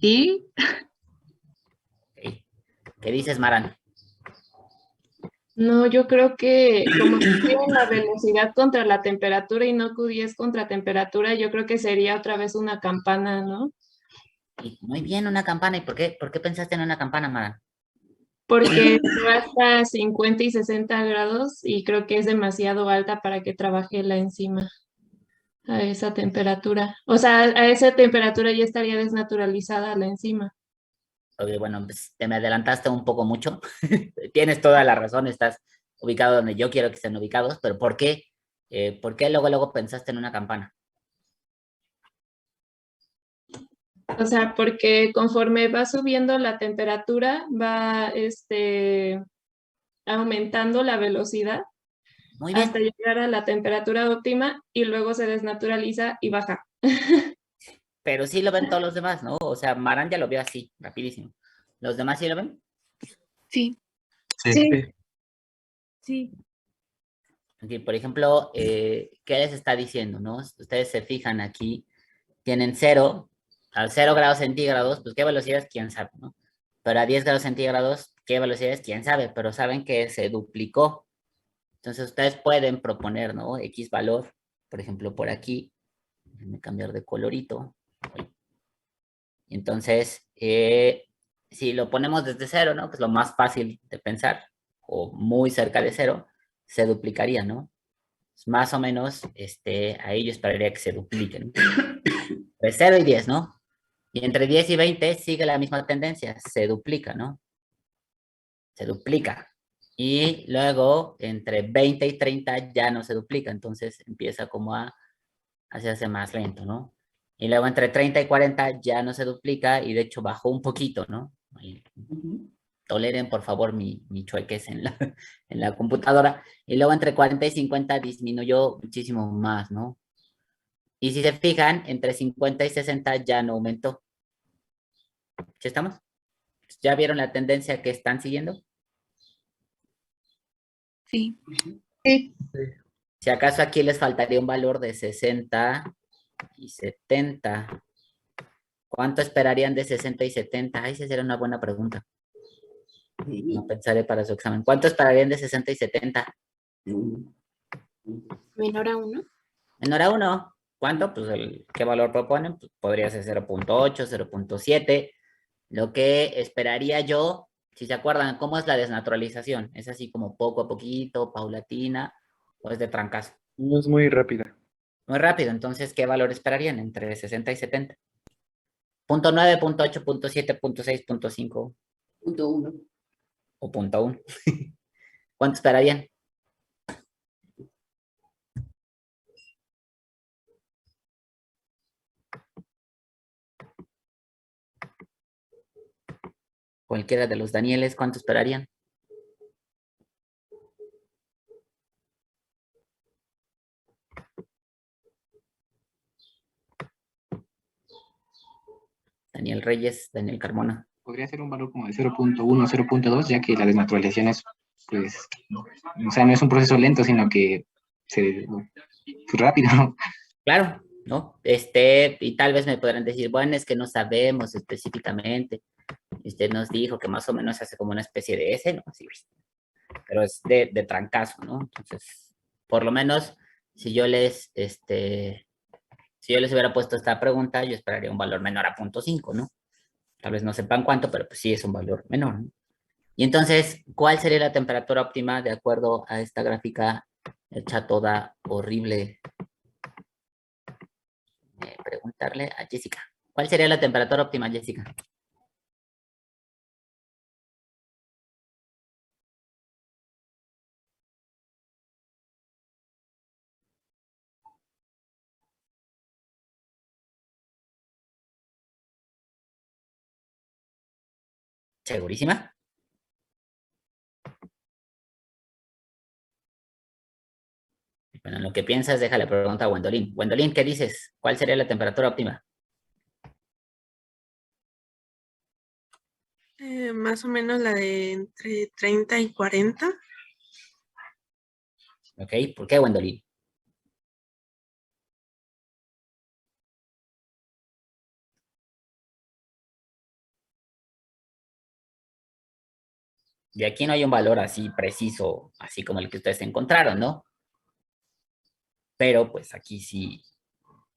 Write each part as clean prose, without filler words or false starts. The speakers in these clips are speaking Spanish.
¿Y? Ok. ¿Qué dices, Maran? No, yo creo que como tienen la velocidad contra la temperatura y no Q10 contra temperatura, yo creo que sería otra vez una campana, ¿no? Y muy bien, una campana. ¿Y por qué pensaste en una campana, Maran? Porque va hasta 50 y 60 grados y creo que es demasiado alta para que trabaje la enzima a esa temperatura. O sea, a esa temperatura ya estaría desnaturalizada la enzima. Ok, bueno, pues te me adelantaste un poco mucho. Tienes toda la razón, estás ubicado donde yo quiero que estén ubicados, pero ¿por qué? ¿Por qué luego pensaste en una campana? O sea, porque conforme va subiendo la temperatura, va aumentando la velocidad Muy hasta bien, llegar a la temperatura óptima y luego se desnaturaliza y baja. pero sí lo ven todos los demás, ¿no? O sea, Maran ya lo vio así, rapidísimo. ¿Los demás sí lo ven? Sí, Sí. Sí, sí. Aquí, por ejemplo, ¿qué les está diciendo, no? Ustedes se fijan aquí, tienen cero, a 0 grados centígrados, pues qué velocidad es, quién sabe, ¿no? Pero a 10 grados centígrados, qué velocidad es, quién sabe, pero saben que se duplicó. Entonces ustedes pueden proponer, ¿no? X valor, por ejemplo, por aquí, déjenme cambiar de colorito. Entonces, si lo ponemos desde cero, ¿no? Pues lo más fácil de pensar, o muy cerca de cero, se duplicaría, ¿no? Más o menos, ahí yo esperaría que se dupliquen. De 0 y 10, ¿no? Y entre 10 y 20 sigue la misma tendencia, se duplica, ¿no? Se duplica. Y luego, entre 20 y 30 ya no se duplica, entonces empieza como a hacerse más lento, ¿no? Y luego entre 30 y 40 ya no se duplica y de hecho bajó un poquito, ¿no? Y toleren por favor mi chueques en la computadora. Y luego entre 40 y 50 disminuyó muchísimo más, ¿no? Y si se fijan, entre 50 y 60 ya no aumentó. ¿Sí estamos? ¿Ya vieron la tendencia que están siguiendo? Sí. sí. Si acaso aquí les faltaría un valor de 60 y 70. ¿Cuánto esperarían de 60 y 70? Ay, esa sería una buena pregunta. No pensaré para su examen. ¿Cuánto esperarían de 60 y 70? Menor a uno. Menor a 1. ¿Cuánto? Pues ¿qué valor proponen? Pues podría ser 0.8, 0.7. Lo que esperaría yo, si se acuerdan, ¿cómo es la desnaturalización? ¿Es así como poco a poquito, paulatina, o es de trancazo? No es muy rápida. Muy rápido, entonces, ¿qué valor esperarían entre 60 y 70? Punto 9, punto 8, punto 7, punto 6, punto 5 .1. o punto 1. ¿Cuánto esperarían? Cualquiera de los Danieles, ¿cuánto esperarían? Daniel Reyes, Daniel Carmona. Podría ser un valor como de 0.1, 0.2, ya que la desnaturalización es, pues, o sea, no es un proceso lento, sino que se, pues, rápido. Claro, ¿no? Y tal vez me podrán decir, bueno, es que no sabemos específicamente. Usted nos dijo que más o menos hace como una especie de S, ¿no? Así, pero es de trancazo, ¿no? Entonces, por lo menos, si yo les, si yo les hubiera puesto esta pregunta, yo esperaría un valor menor a 0.5, ¿no? Tal vez no sepan cuánto, pero pues sí es un valor menor, ¿no? Y entonces, ¿cuál sería la temperatura óptima de acuerdo a esta gráfica hecha toda horrible? Preguntarle a Jessica. ¿Cuál sería la temperatura óptima, Jessica? ¿Segurísima? Bueno, en lo que piensas, déjale pregunta a Gwendolyn. Gwendolyn, ¿qué dices? ¿Cuál sería la temperatura óptima? Más o menos la de entre 30 y 40. ¿Ok? ¿Por qué, Gwendolyn? Y aquí no hay un valor así preciso, así como el que ustedes encontraron, ¿no? Pero pues aquí sí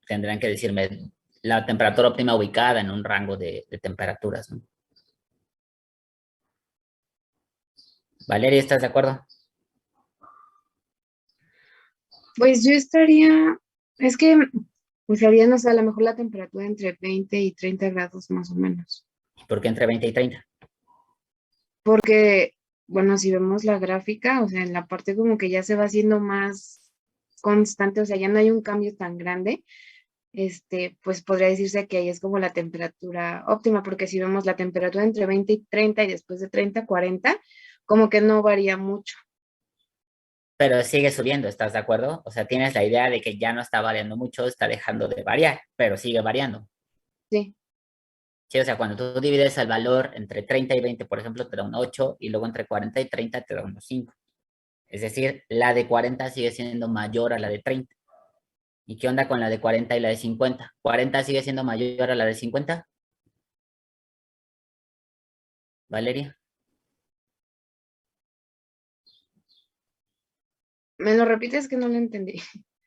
tendrán que decirme la temperatura óptima ubicada en un rango de temperaturas, ¿no? Valeria, ¿estás de acuerdo? Pues yo estaría, es que pues haría, no sé, a lo mejor la temperatura entre 20 y 30 grados más o menos. ¿Por qué entre 20 y 30? Porque, bueno, si vemos la gráfica, o sea, en la parte como que ya se va haciendo más constante, o sea, ya no hay un cambio tan grande, pues podría decirse que ahí es como la temperatura óptima, porque si vemos la temperatura entre 20 y 30 y después de 30 40, como que no varía mucho. Pero sigue subiendo, ¿estás de acuerdo? O sea, tienes la idea de que ya no está variando mucho, está dejando de variar, pero sigue variando. Sí, Sí, o sea, cuando tú divides el valor entre 30 y 20, por ejemplo, te da un 8 y luego entre 40 y 30 te da un 5. Es decir, la de 40 sigue siendo mayor a la de 30. ¿Y qué onda con la de 40 y la de 50? ¿40 sigue siendo mayor a la de 50? Valeria. ¿me lo repites? Que no lo entendí.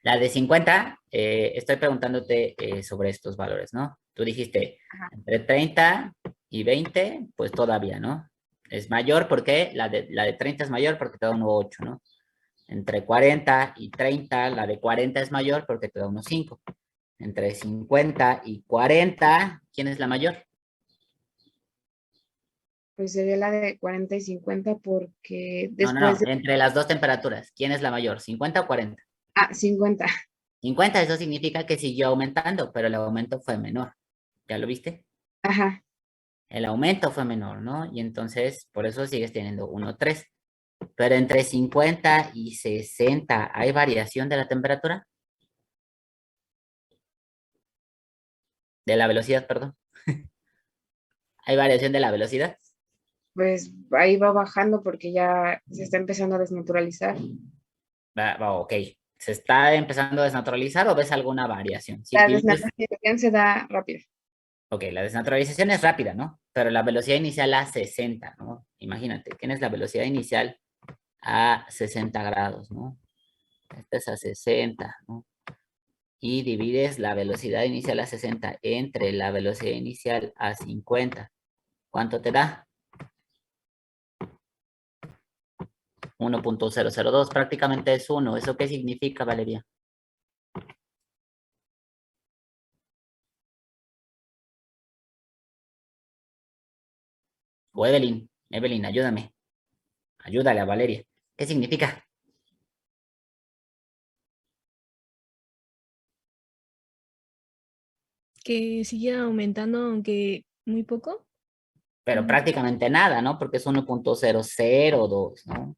La de 50, estoy preguntándote sobre estos valores, ¿no? Tú dijiste Ajá. entre 30 y 20, pues todavía, ¿no? Es mayor porque la de 30 es mayor porque te da un 8, ¿no? Entre 40 y 30, la de 40 es mayor porque te da unos 5. Entre 50 y 40, ¿quién es la mayor? Pues sería la de 40 y 50 porque No, no, después no, de... entre las dos temperaturas, ¿quién es la mayor? ¿50 o 40? Ah, 50. 50, eso significa que siguió aumentando, pero el aumento fue menor. ¿Ya lo viste? Ajá. El aumento fue menor, ¿no? Y entonces, por eso sigues teniendo 1,3. Pero entre 50 y 60, ¿hay variación de la temperatura? De la velocidad, perdón. ¿Hay variación de la velocidad? Pues ahí va bajando porque ya se está empezando a desnaturalizar. Ok. ¿Se está empezando a desnaturalizar o ves alguna variación? Si La divides, desnaturalización se da rápido. ok, la desnaturalización es rápida, ¿no? Pero la velocidad inicial a 60, ¿no? Imagínate, tienes la velocidad inicial a 60 grados, ¿no? Esta es a 60, ¿no? Y divides la velocidad inicial a 60 entre la velocidad inicial a 50. ¿Cuánto te da? 1,002, prácticamente es 1. ¿Eso qué significa, Valeria? O Evelyn, ayúdame. Ayúdale a Valeria. ¿Qué significa? Que sigue aumentando, aunque muy poco. Pero prácticamente nada, ¿no? Porque es 1,002, ¿no?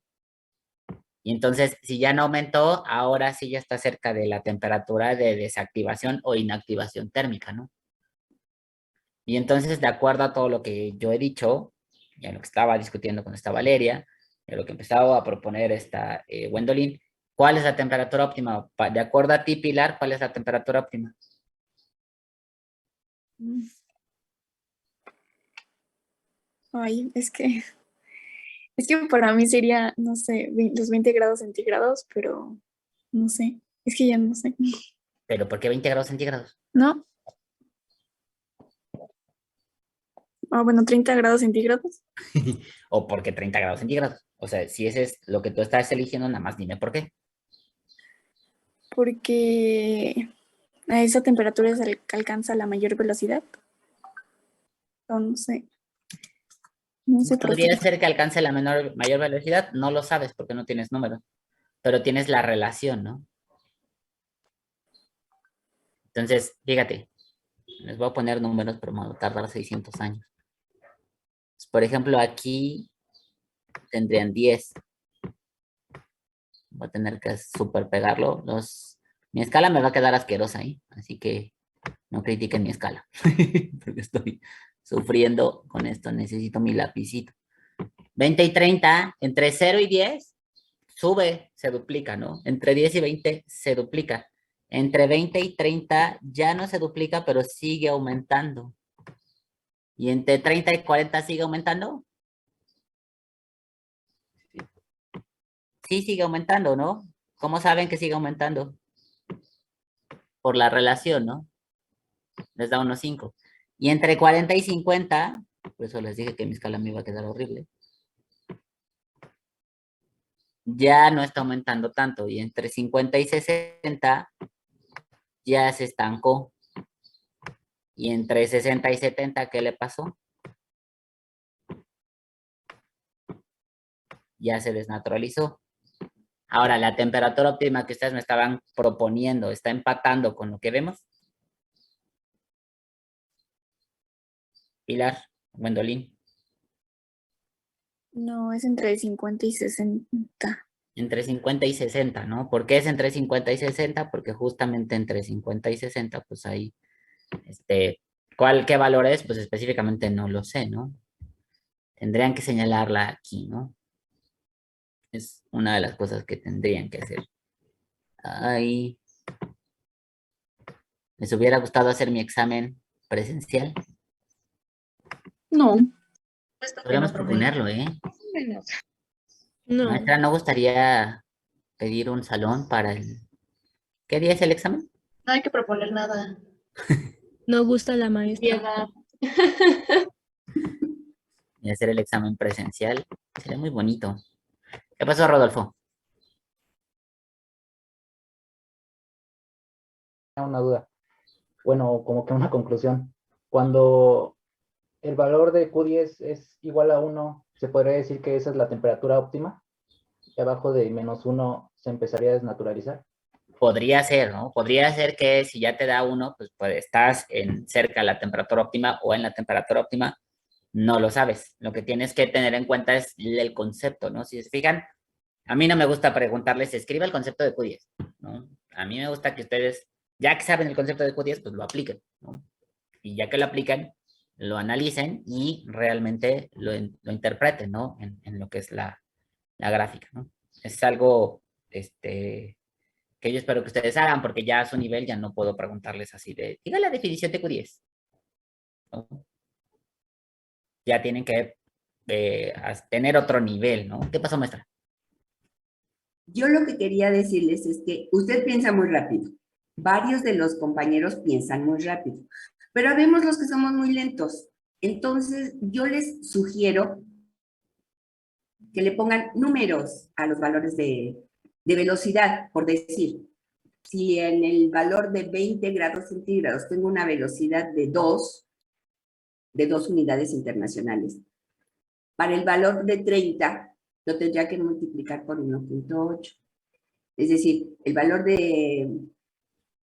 Y entonces, si ya no aumentó, ahora sí ya está cerca de la temperatura de desactivación o inactivación térmica, ¿no? Y entonces, de acuerdo a todo lo que yo he dicho, y a lo que estaba discutiendo con esta Valeria, y a lo que empezaba a proponer esta Gwendolyn, ¿cuál es la temperatura óptima? De acuerdo a ti, Pilar, ¿cuál es la temperatura óptima? Ay, es que para mí sería, no sé, los 20 grados centígrados, pero no sé, es que ya no sé. ¿Pero por qué 20 grados centígrados? ¿No? Ah, bueno, 30 grados centígrados, ¿O por qué 30 grados centígrados? O sea, si ese es lo que tú estás eligiendo, nada más dime por qué. porque a esa temperatura es el que alcanza la mayor velocidad. O no sé, no sé por qué. ¿Podría ser que alcance la mayor velocidad? No lo sabes porque no tienes números, pero tienes la relación, ¿no? Entonces, fíjate, les voy a poner números, pero me va a tardar 600 años. Por ejemplo, aquí tendrían 10. Voy a tener que super pegarlo. Mi escala me va a quedar asquerosa ahí, así que no critiquen mi escala, porque estoy sufriendo con esto. Necesito mi lapicito. 20 y 30, entre 0 y 10, sube, se duplica, ¿no? Entre 10 y 20 se duplica. Entre 20 y 30 ya no se duplica, pero sigue aumentando. Y entre 30 y 40 sigue aumentando. sí sigue aumentando, ¿no? ¿Cómo saben que sigue aumentando? Por la relación, ¿no? Les da 1,5. Y entre 40 y 50, por eso les dije que mi escala me iba a quedar horrible, ya no está aumentando tanto. Y entre 50 y 60 ya se estancó. Y entre 60 y 70, ¿qué le pasó? Ya se desnaturalizó. Ahora, la temperatura óptima que ustedes me estaban proponiendo, ¿está empatando con lo que vemos? Pilar, Gwendolyn. No, es entre 50 y 60. Entre 50 y 60, ¿no? ¿Por qué es entre 50 y 60? Porque justamente entre 50 y 60, pues ahí, ¿qué valor es? Pues específicamente no lo sé, ¿no? Tendrían que señalarla aquí, ¿no? Es una de las cosas que tendrían que hacer. Ay. ¿Les hubiera gustado hacer mi examen presencial? No. Podríamos proponerlo, ¿eh? Menos. No, Maestra, ¿no gustaría pedir un salón para el... ¿Qué día es el examen? No hay que proponer nada. no gusta la maestra. Piedad. Y hacer el examen presencial. Sería muy bonito. ¿Qué pasó, Rodolfo? Una duda. Bueno, como que una conclusión. Cuando el valor de Q10 es igual a 1, ¿se podría decir que esa es la temperatura óptima? Y abajo de -1 se empezaría a desnaturalizar. Podría ser, ¿no? Podría ser que si ya te da 1, pues estás cerca de la temperatura óptima o en la temperatura óptima, no lo sabes. Lo que tienes que tener en cuenta es el concepto, ¿no? Si se fijan, a mí no me gusta preguntarles, escriba el concepto de Q10, ¿no? A mí me gusta que ustedes, ya que saben el concepto de Q10, pues lo apliquen, ¿no? Y ya que lo aplican, lo analicen y realmente lo interpreten, ¿no? En lo que es la gráfica, ¿no? Es algo, que yo espero que ustedes hagan, porque ya a su nivel ya no puedo preguntarles así de, diga la definición de Q10, ¿no? Ya tienen que tener otro nivel, ¿no? ¿Qué pasó, maestra? Yo lo que quería decirles es que usted piensa muy rápido. Varios de los compañeros piensan muy rápido, pero habemos los que somos muy lentos. Entonces, yo les sugiero que le pongan números a los valores de velocidad, por decir. Si en el valor de 20 grados centígrados tengo una velocidad de 2 unidades internacionales, para el valor de 30 lo tendría que multiplicar por 1.8. Es decir, el valor de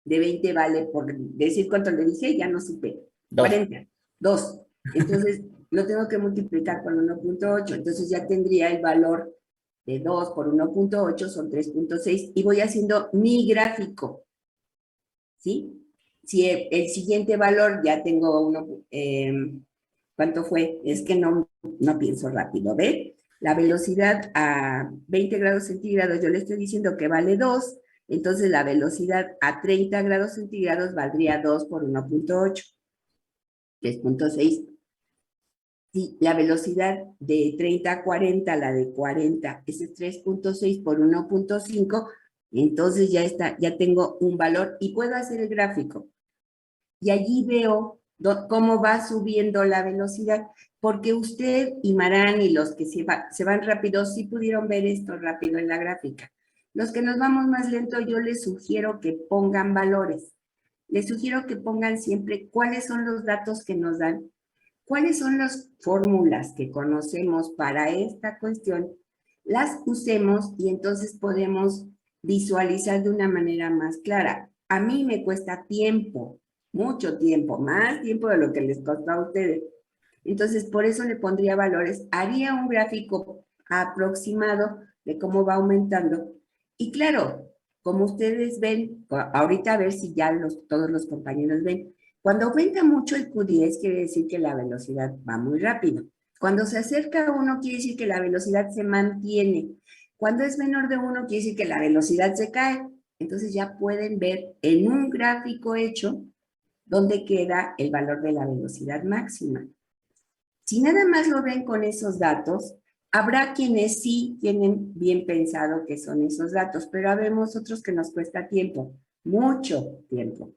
20 vale, por decir cuánto le dije, ya no supe. 40, 2. Entonces, lo tengo que multiplicar por 1.8. Entonces ya tendría el valor de 2 por 1.8, son 3.6. Y voy haciendo mi gráfico. ¿Sí? Si el siguiente valor ya tengo uno... ¿cuánto fue? Es que no pienso rápido, ¿ve? La velocidad a 20 grados centígrados, yo le estoy diciendo que vale 2, entonces la velocidad a 30 grados centígrados valdría 2 por 1.8, 3.6. Si la velocidad de 30 a 40, la de 40, ese es 3.6 por 1.5, entonces ya tengo un valor y puedo hacer el gráfico. Y allí veo cómo va subiendo la velocidad, porque usted y Marán y los que se van rápido, sí pudieron ver esto rápido en la gráfica. Los que nos vamos más lento, yo les sugiero que pongan valores. Les sugiero que pongan siempre cuáles son los datos que nos dan, cuáles son las fórmulas que conocemos para esta cuestión, las usemos y entonces podemos visualizar de una manera más clara. A mí me cuesta tiempo, mucho tiempo, más tiempo de lo que les costó a ustedes. Entonces, por eso le pondría valores, haría un gráfico aproximado de cómo va aumentando. Y claro, como ustedes ven, ahorita a ver si ya todos los compañeros ven, cuando aumenta mucho el Q10 quiere decir que la velocidad va muy rápido. Cuando se acerca a 1 quiere decir que la velocidad se mantiene. Cuando es menor de 1 quiere decir que la velocidad se cae. Entonces ya pueden ver en un gráfico hecho dónde queda el valor de la velocidad máxima. Si nada más lo ven con esos datos, Habrá quienes sí tienen bien pensado que son esos datos, pero habemos otros que nos cuesta tiempo, mucho tiempo.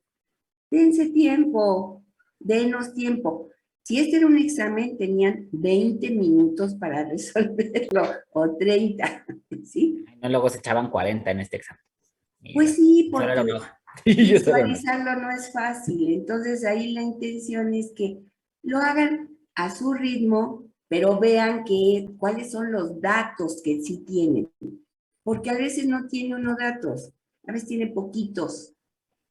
Dense tiempo, denos tiempo. Si este era un examen, tenían 20 minutos para resolverlo, o 30, ¿sí? No, luego se echaban 40 en este examen. Pues sí, Solo era porque una hoja. Y yo solo una hoja. visualizarlo no es fácil. Entonces ahí la intención es que lo hagan a su ritmo, pero vean cuáles son los datos que sí tienen. Porque a veces no tiene uno datos, a veces tiene poquitos.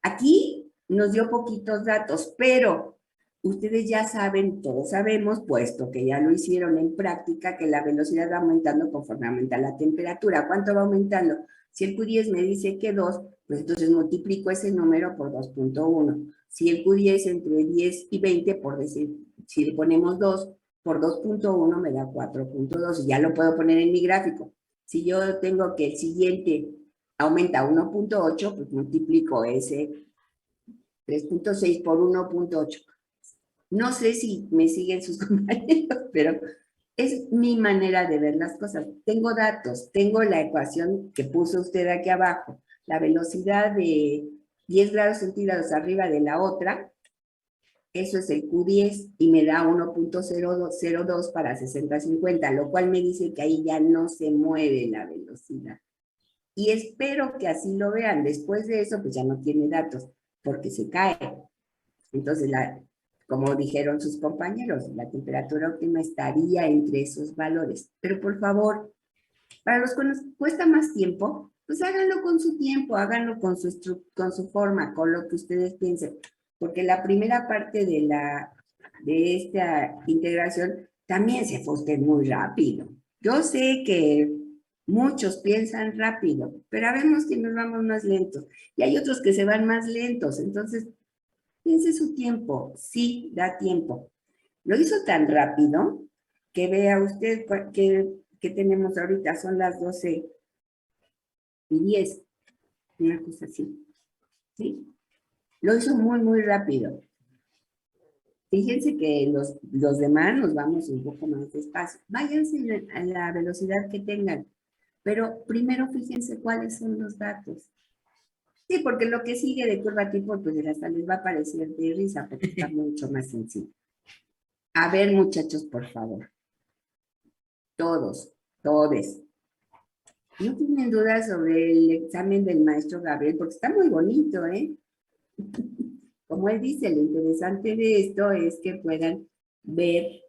Aquí nos dio poquitos datos, pero ustedes ya saben, todos sabemos, puesto que ya lo hicieron en práctica, que la velocidad va aumentando conforme aumenta la temperatura. ¿Cuánto va aumentando? Si el Q10 me dice que 2, pues entonces multiplico ese número por 2.1. Si el Q10 entre 10 y 20, por decir, si le ponemos 2 por 2.1 me da 4.2 y ya lo puedo poner en mi gráfico. Si yo tengo que el siguiente aumenta 1.8, pues multiplico ese 3.6 por 1.8. No sé si me siguen sus compañeros, pero es mi manera de ver las cosas. Tengo datos, tengo la ecuación que puso usted aquí abajo, la velocidad de 10 grados centígrados arriba de la otra, eso es el Q10 y me da 1.002 para 60-50, lo cual me dice que ahí ya no se mueve la velocidad. Y espero que así lo vean. Después de eso, pues ya no tiene datos, porque se cae. Entonces, como dijeron sus compañeros, la temperatura óptima estaría entre esos valores. Pero por favor, para los que nos cuesta más tiempo, pues háganlo con su tiempo, háganlo con su forma, con lo que ustedes piensen. Porque la primera parte de esta integración también se fue usted muy rápido. Yo sé que muchos piensan rápido, pero habemos que nos vamos más lentos. Y hay otros que se van más lentos. Entonces, piense su tiempo. Sí, da tiempo. Lo hizo tan rápido que vea usted que tenemos ahorita. Son las 12:10. Una cosa así. ¿Sí? Lo hizo muy, muy rápido. Fíjense que los demás nos vamos un poco más despacio. Váyanse a la velocidad que tengan. Pero primero fíjense cuáles son los datos. Sí, porque lo que sigue de curva tipo, pues hasta les va a parecer de risa, porque está mucho más sencillo. A ver, muchachos, por favor. Todos, todes. ¿No tienen dudas sobre el examen del maestro Gabriel? Porque está muy bonito, ¿eh? Como él dice, lo interesante de esto es que puedan ver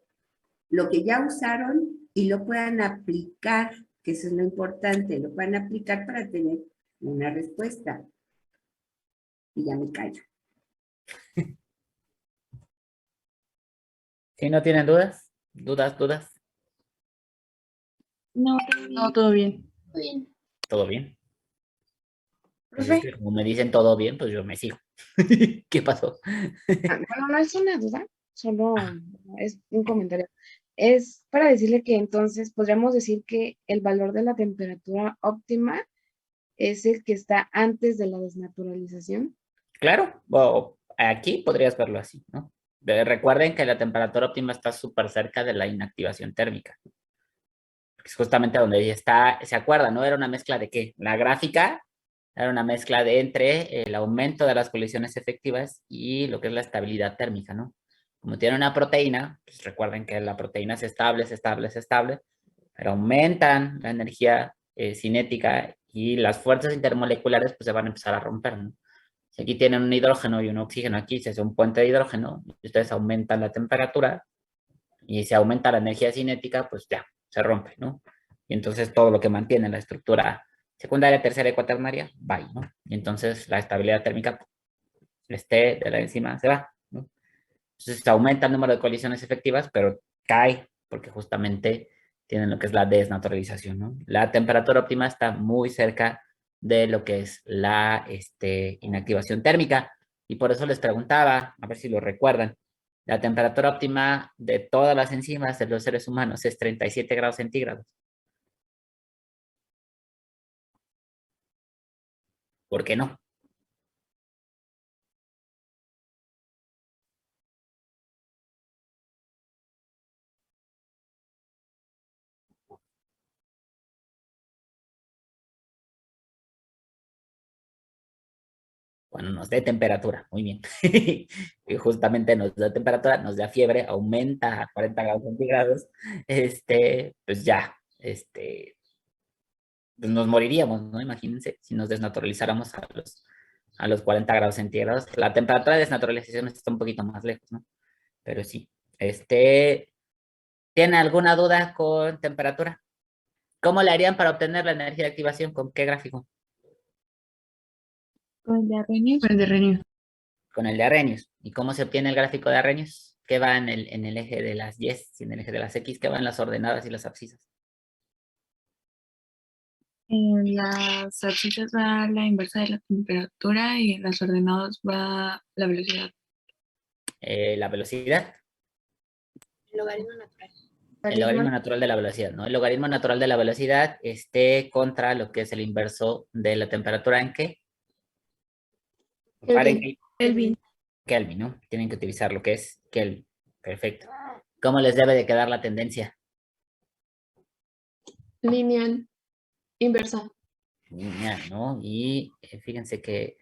lo que ya usaron y lo puedan aplicar, que eso es lo importante, lo puedan aplicar para tener una respuesta. Y ya me callo. ¿Sí no tienen dudas? ¿Dudas? No, No, todo bien. bien. ¿Todo bien? Pues es que como me dicen todo bien, pues yo me sigo. ¿Qué pasó? Bueno, no es una duda, solo es un comentario. Es para decirle que entonces podríamos decir que el valor de la temperatura óptima es el que está antes de la desnaturalización. Claro, aquí podrías verlo así, ¿no? Recuerden que la temperatura óptima está súper cerca de la inactivación térmica. Es justamente donde está, ¿se acuerdan, no? Era una mezcla de ¿qué? La gráfica era una mezcla de entre el aumento de las colisiones efectivas y lo que es la estabilidad térmica, ¿no? Como tiene una proteína, pues recuerden que la proteína es estable, pero aumentan la energía cinética y las fuerzas intermoleculares pues se van a empezar a romper, ¿no? Si aquí tienen un hidrógeno y un oxígeno, aquí se hace un puente de hidrógeno, y ustedes aumentan la temperatura y se aumenta la energía cinética, pues ya, se rompe, ¿no? Y entonces todo lo que mantiene la estructura secundaria, tercera y cuaternaria, va ahí, ¿no? Y entonces la estabilidad térmica de la enzima se va, ¿no? Entonces se aumenta el número de colisiones efectivas, pero cae porque justamente tienen lo que es la desnaturalización, ¿no? La temperatura óptima está muy cerca de lo que es la inactivación térmica y por eso les preguntaba, a ver si lo recuerdan, la temperatura óptima de todas las enzimas de los seres humanos es 37 grados centígrados. ¿Por qué no? Bueno, nos dé temperatura, muy bien. Y justamente nos da temperatura, nos da fiebre, aumenta a 40 grados centígrados, pues ya, pues nos moriríamos, ¿no? Imagínense, si nos desnaturalizáramos a los 40 grados centígrados. La temperatura de desnaturalización está un poquito más lejos, ¿no? Pero sí. ¿Tiene alguna duda con temperatura? ¿Cómo le harían para obtener la energía de activación? ¿Con qué gráfico? Con el de Arrhenius. Con el de Arrhenius. Con el de Arrhenius. ¿Y cómo se obtiene el gráfico de Arrhenius? ¿Qué va en el eje de las Y y en el eje de las X? ¿Qué va en las ordenadas y las abscisas? En las abscisas va la inversa de la temperatura y en las ordenadas va la velocidad. La velocidad. El logaritmo natural. El logaritmo natural de la velocidad, ¿no? El logaritmo natural de la velocidad contra lo que es el inverso de la temperatura, ¿en qué? Fahrenheit. Kelvin. Kelvin, ¿no? Tienen que utilizar lo que es Kelvin. Perfecto. ¿Cómo les debe de quedar la tendencia? Lineal, inversa. Lineal, ¿no? Y fíjense que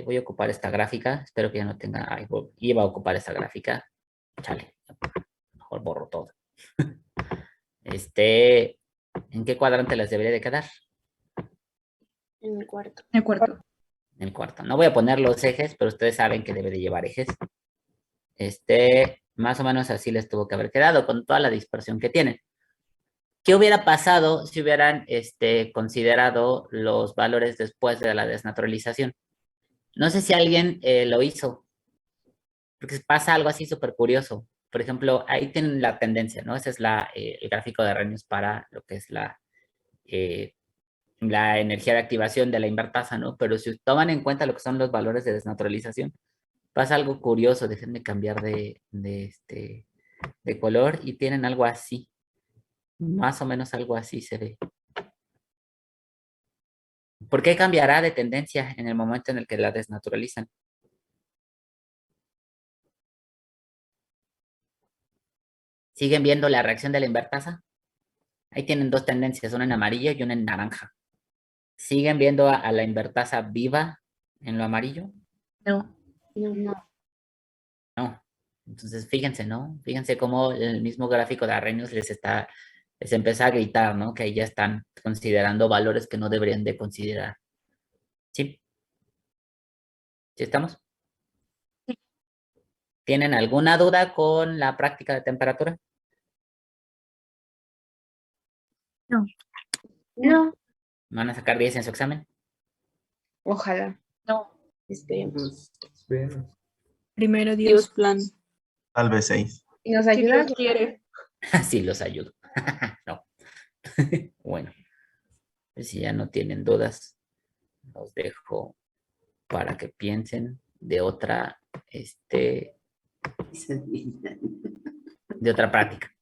voy a ocupar esta gráfica. Espero que ya no tenga... Ay, iba a ocupar esta gráfica. Chale. Mejor borro todo. ¿En qué cuadrante les debería de quedar? En el cuarto. El cuarto. En el cuarto. No voy a poner los ejes, pero ustedes saben que debe de llevar ejes. Más o menos así les tuvo que haber quedado con toda la dispersión que tienen. ¿Qué hubiera pasado si hubieran considerado los valores después de la desnaturalización? No sé si alguien lo hizo, porque pasa algo así súper curioso. Por ejemplo, ahí tienen la tendencia, ¿no? Ese es el gráfico de Arrhenius para lo que es la energía de activación de la invertasa, ¿no? Pero si toman en cuenta lo que son los valores de desnaturalización, pasa algo curioso. Déjenme cambiar de color y tienen algo así. Más o menos algo así se ve. ¿Por qué cambiará de tendencia en el momento en el que la desnaturalizan? ¿Siguen viendo la reacción de la invertasa? Ahí tienen dos tendencias, una en amarillo y una en naranja. ¿Siguen viendo a la invertasa viva en lo amarillo? No. No. Entonces, fíjense, ¿no? Fíjense cómo el mismo gráfico de Arrhenius les empieza a gritar, ¿no? Que ahí ya están considerando valores que no deberían de considerar. ¿Sí? ¿Sí estamos? ¿Tienen alguna duda con la práctica de temperatura? No. No. ¿Van a sacar 10 en su examen? Ojalá. No. Esperemos. Primero Dios plan. Tal vez 6. ¿Y nos ayudas? Dios quiere. Sí, los ayudo. No. Bueno, pues si ya no tienen dudas, los dejo para que piensen de otra, de otra práctica.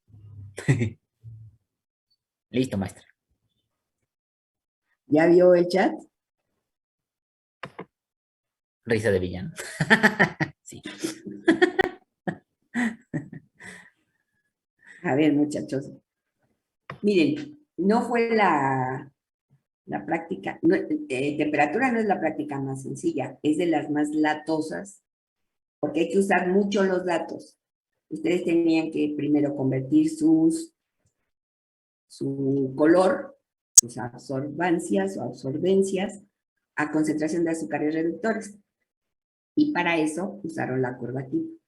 Listo, maestra. ¿Ya vio el chat? Risa de villano. Sí. A ver, muchachos. Miren, no fue la práctica, temperatura no es la práctica más sencilla, es de las más latosas, porque hay que usar mucho los datos. Ustedes tenían que primero convertir su color, sus absorbancias o absorbencias, a concentración de azúcares reductores. Y para eso usaron la curva tipo.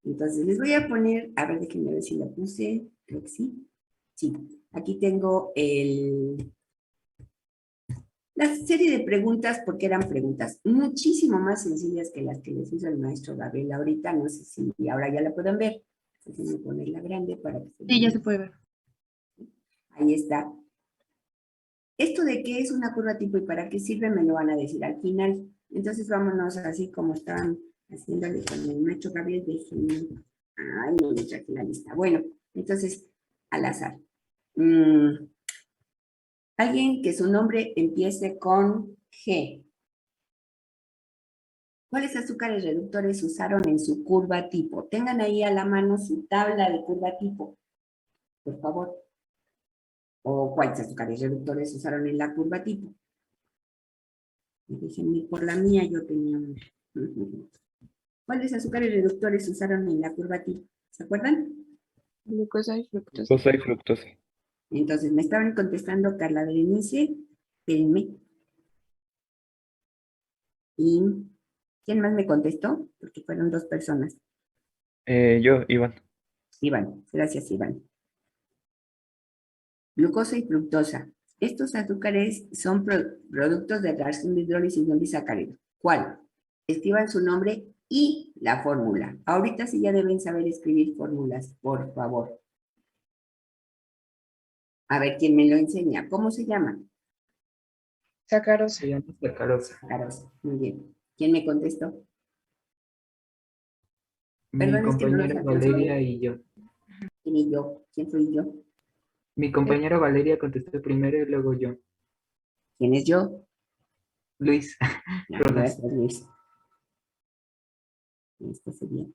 Entonces les voy a poner, a ver, déjenme ver si la puse, creo que sí. Sí, aquí tengo la serie de preguntas, porque eran preguntas muchísimo más sencillas que las que les hizo el maestro Gabriel ahorita. No sé si ahora ya la pueden ver. Déjenme ponerla grande para que se Sí, ya vea. se puede ver. Ahí está. Esto de qué es una curva tipo y para qué sirve me lo van a decir al final. Entonces vámonos así como estaban haciéndole con el maestro Gabriel. Déjenme. Ay, no me traje la lista. Bueno, entonces, al azar. Alguien que su nombre empiece con G. ¿Cuáles azúcares reductores usaron en su curva tipo? Tengan ahí a la mano su tabla de curva tipo, por favor. ¿O cuáles azúcares reductores usaron en la curva tipo? Déjenme por la mía, yo tenía una. ¿Cuáles azúcares reductores usaron en la curva TIP? ¿Se acuerdan? Glucosa y fructosa. Glucosa y fructosa. Entonces, me estaban contestando Carla Berenice, espérenme. ¿Y quién más me contestó? Porque fueron 2 personas. Yo, Iván. Iván, gracias Iván. Glucosa y fructosa. Estos azúcares son productos de reacción de hidrólisis de un disacárido. ¿Cuál? Escriban su nombre y la fórmula. Ahorita sí ya deben saber escribir fórmulas, por favor. A ver, ¿quién me lo enseña? ¿Cómo se llama? Sacarosa. Se llama sacarosa. Sacarosa. Muy bien. ¿Quién me contestó? Mi Perdón, es que no los compañera alcancé. Valeria y yo. ¿Quién y yo? ¿Quién fui yo? Mi compañera Valeria contestó primero y luego yo. ¿Quién es yo? Luis. Gracias, Luis. Esto sería.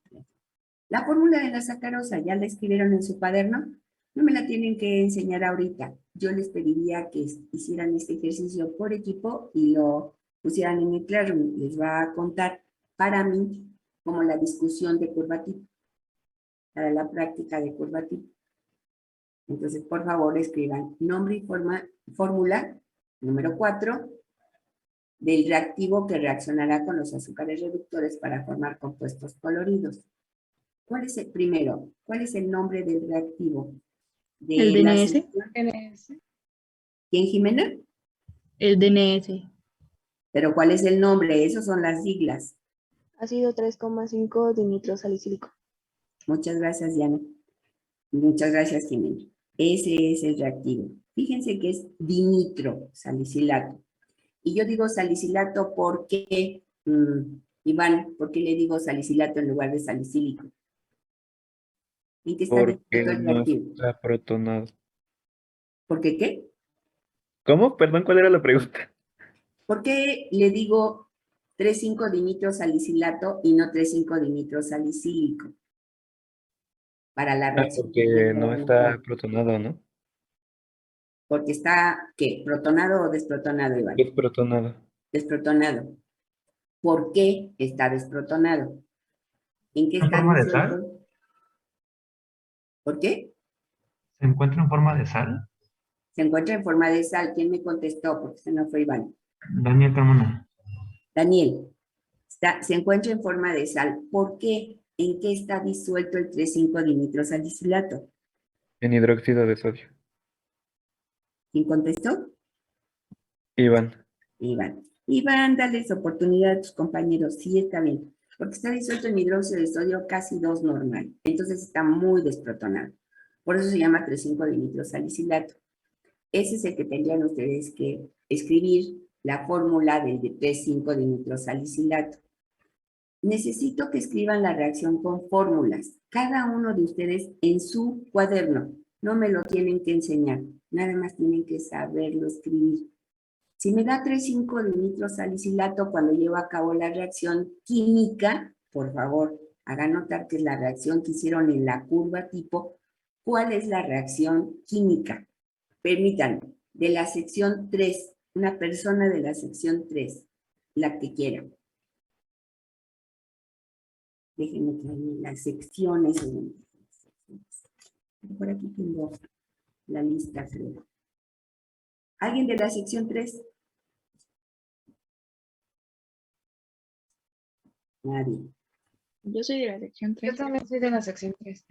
La fórmula de la sacarosa, ¿ya la escribieron en su cuaderno? No me la tienen que enseñar ahorita. Yo les pediría que hicieran este ejercicio por equipo y lo pusieran en el Classroom. Les va a contar para mí como la discusión de curva tipo, para la práctica de curva tipo. Entonces, por favor, escriban nombre y fórmula número 4 del reactivo que reaccionará con los azúcares reductores para formar compuestos coloridos. ¿Cuál es el primero? ¿Cuál es el nombre del reactivo? El DNS. ¿Quién, Jimena? El DNS. ¿Pero cuál es el nombre? Esas son las siglas. Ácido 3,5 dinitrosalicílico. Muchas gracias, Diana. Muchas gracias, Jimena. Ese es el reactivo. Fíjense que es dinitrosalicilato. Y yo digo salicilato porque, Iván, ¿por qué le digo salicilato en lugar de salicílico? ¿En qué está Porque disuelto el no reactivo? está protonado. ¿Por qué qué? ¿Cómo? Perdón, ¿cuál era la pregunta? ¿Por qué le digo 3,5-dinitrosalicilato y no 3,5-dinitrosalicílico? Para la reacción. Porque no está protonado, ¿no? Porque está, ¿qué? ¿Protonado o desprotonado, Iván? Es protonado. Desprotonado. ¿Por qué está desprotonado? ¿En qué ¿En está forma de disuelto? sal? ¿Por qué? ¿Se encuentra en forma de sal? Se encuentra en forma de sal. ¿Quién me contestó? Porque se no fue Iván. Daniel Carmona. Daniel, se encuentra en forma de sal. ¿Por qué? ¿En qué está disuelto el 3,5-dinitrosalicilato? En hidróxido de sodio. ¿Quién contestó? Iván. Iván. Iván, dales oportunidad a tus compañeros. Sí, está bien. Porque está disuelto en hidróxido de sodio casi 2 normal. Entonces está muy desprotonado. Por eso se llama 3,5-dinitrosalicilato. Ese es el que tendrían ustedes que escribir la fórmula del 3,5-dinitrosalicilato. Necesito que escriban la reacción con fórmulas. Cada uno de ustedes en su cuaderno. No me lo tienen que enseñar. Nada más tienen que saberlo escribir. Si me da 3,5-dinitrosalicilato cuando llevo a cabo la reacción química, por favor, hagan notar que es la reacción que hicieron en la curva tipo. ¿Cuál es la reacción química? Permítanme, de la sección 3, una persona de la sección 3, la que quiera. Déjenme traerme las secciones. Por aquí tengo la lista, creo. ¿Alguien de la sección 3? Nadie. Yo soy de la sección 3. Yo también soy de la sección 3.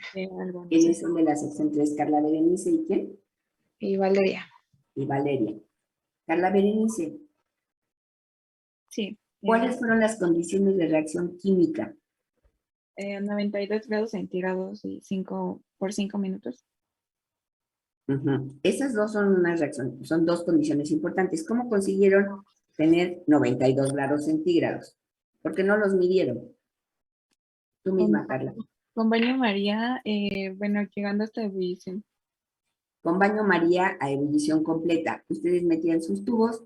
¿Quiénes son de la sección 3? Carla Berenice y quién? Y Valeria. Y Valeria. Carla Berenice. Sí. ¿Cuáles fueron las condiciones de reacción química? 92 grados centígrados y 5 por 5 minutos. Esas dos son una reacción, son 2 condiciones importantes. ¿Cómo consiguieron tener 92 grados centígrados? Porque no los midieron. Tú misma, Carla. Con baño María, bueno, llegando hasta ebullición. Con baño María a ebullición completa. Ustedes metían sus tubos,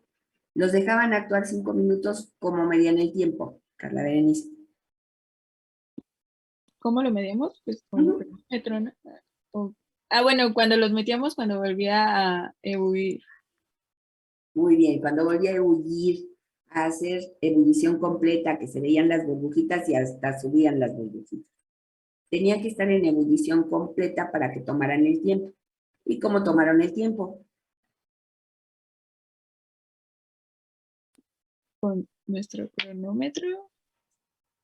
los dejaban actuar 5 minutos, como medían el tiempo. Carla Berenice. ¿Cómo lo medíamos? Pues con el termómetro, ¿no? Bueno, cuando los metíamos, cuando volvía a ebullir. Muy bien, cuando volvía a ebullir a hacer ebullición completa, que se veían las burbujitas y hasta subían las burbujitas. Tenían que estar en ebullición completa para que tomaran el tiempo. ¿Y cómo tomaron el tiempo? Con nuestro cronómetro.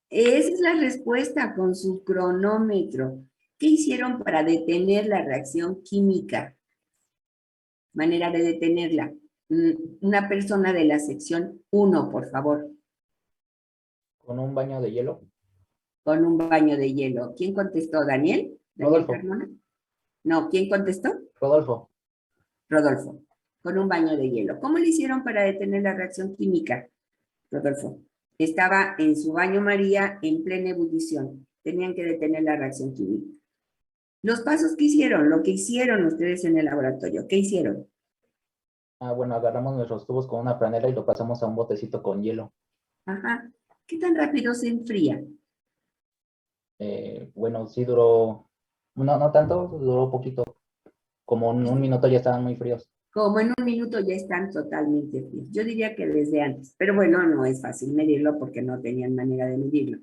Esa es la respuesta, con su cronómetro. ¿Qué hicieron para detener la reacción química? Manera de detenerla. Una persona de la sección 1, por favor. Con un baño de hielo. Con un baño de hielo. ¿Quién contestó? ¿Daniel? ¿Daniel Rodolfo. Carmona? No, ¿quién contestó? Rodolfo. Rodolfo. Con un baño de hielo. ¿Cómo le hicieron para detener la reacción química, Rodolfo? Estaba en su baño María en plena ebullición. Tenían que detener la reacción química. Los pasos que hicieron, lo que hicieron ustedes en el laboratorio, ¿qué hicieron? Bueno, agarramos nuestros tubos con una franela y lo pasamos a un botecito con hielo. Ajá. ¿Qué tan rápido se enfría? Bueno, sí duró, no tanto, duró poquito. Como en un minuto ya estaban muy fríos. Como en un minuto ya están totalmente fríos. Yo diría que desde antes, pero bueno, no es fácil medirlo porque no tenían manera de medirlo.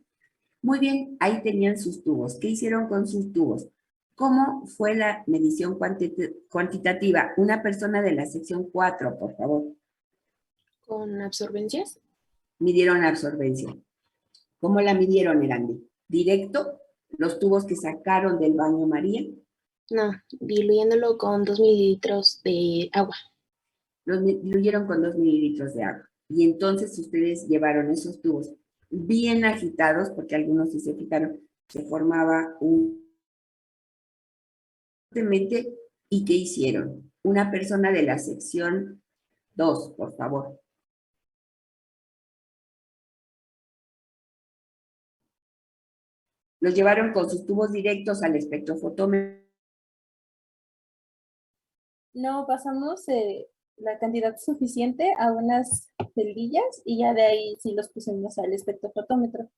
Muy bien, ahí tenían sus tubos. ¿Qué hicieron con sus tubos? ¿Cómo fue la medición cuantitativa? Una persona de la sección 4, por favor. ¿Con absorbencias? Midieron absorbencia. ¿Cómo la midieron, Erandi? ¿Directo? ¿Los tubos que sacaron del baño María? No, diluyéndolo con 2 mililitros de agua. Los diluyeron con 2 mililitros de agua. Y entonces ustedes llevaron esos tubos bien agitados, porque algunos si se fijaron, se formaba un... ¿Y qué hicieron? Una persona de la sección 2, por favor. Los llevaron con sus tubos directos al espectrofotómetro. No, pasamos la cantidad suficiente a unas celdillas y ya de ahí sí los pusimos al espectrofotómetro.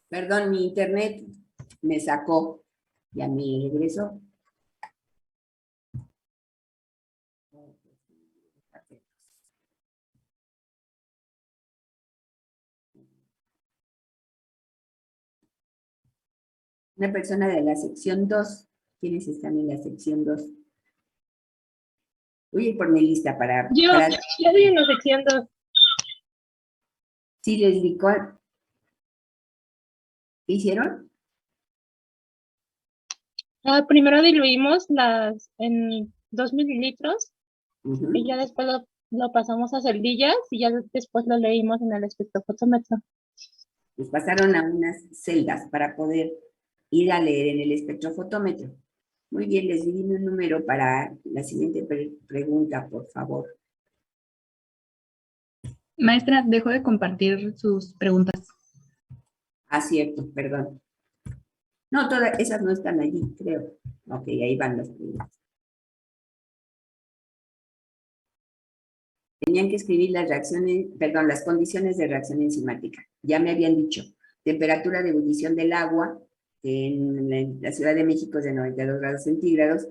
Perdón, mi internet me sacó. Ya me regresó. Una persona de la sección 2. ¿Quiénes están en la sección 2? Voy a ir por mi lista para... Yo estoy en la sección 2. Sí, les digo. ¿Qué hicieron? Primero diluimos las en 2 mililitros y ya después lo pasamos a celdillas y ya después lo leímos en el espectrofotómetro. Pues pasaron a unas celdas para poder ir a leer en el espectrofotómetro. Muy bien, les di un número para la siguiente pregunta, por favor. Maestra, dejó de compartir sus preguntas. Ah, cierto, perdón. No, todas esas no están allí, creo. Ok, ahí van las preguntas. Tenían que escribir las reacciones, perdón, las condiciones de reacción enzimática. Ya me habían dicho, temperatura de ebullición del agua, que en la Ciudad de México es de 92 grados centígrados,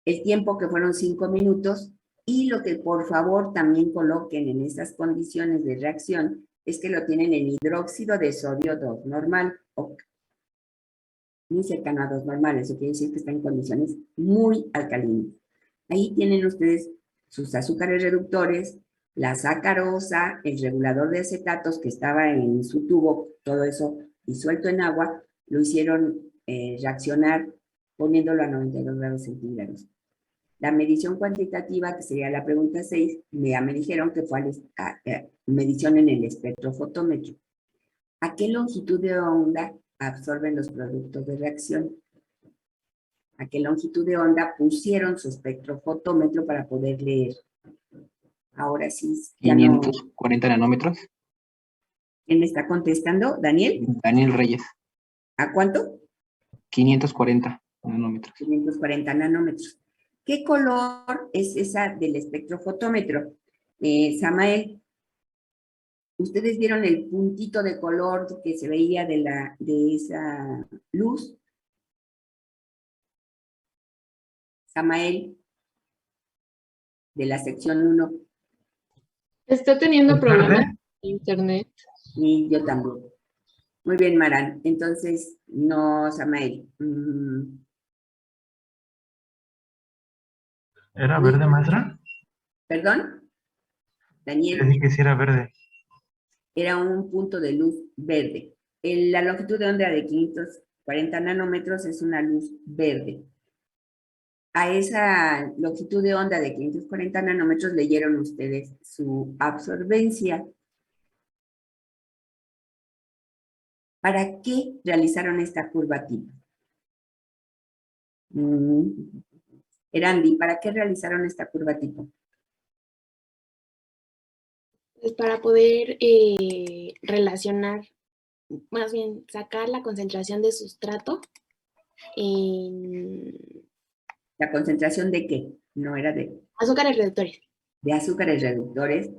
el tiempo que fueron 5 minutos, y lo que por favor también coloquen en esas condiciones de reacción es que lo tienen en hidróxido de sodio 2 normal, muy cercano a 2 normal, eso quiere decir que está en condiciones muy alcalinas. Ahí tienen ustedes sus azúcares reductores, la sacarosa, el regulador de acetatos que estaba en su tubo, todo eso disuelto en agua, lo hicieron reaccionar poniéndolo a 92 grados centígrados. La medición cuantitativa, que sería la pregunta 6, ya me dijeron que fue medición en el espectrofotómetro. ¿A qué longitud de onda absorben los productos de reacción? ¿A qué longitud de onda pusieron su espectrofotómetro para poder leer? Ahora sí, ya 540 nanómetros. ¿Quién me está contestando? ¿Daniel? Daniel Reyes. ¿A cuánto? 540 nanómetros. 540 nanómetros. ¿Qué color es esa del espectrofotómetro? Samael, ¿ustedes vieron el puntito de color que se veía de esa luz? Samael, de la sección 1. Está teniendo problemas con internet. Y yo también. Muy bien, Maran. Entonces, no, Samael. ¿Era verde, maestra? ¿Perdón? Daniel. Le dije que sí era verde. Era un punto de luz verde. La longitud de onda de 540 nanómetros es una luz verde. A esa longitud de onda de 540 nanómetros leyeron ustedes su absorbencia. ¿Para qué realizaron esta curva tipo? Erandi, ¿para qué realizaron esta curva tipo? Pues para poder relacionar, más bien sacar la concentración de sustrato en ¿La concentración de qué? No era de... azúcares reductores. De azúcares reductores.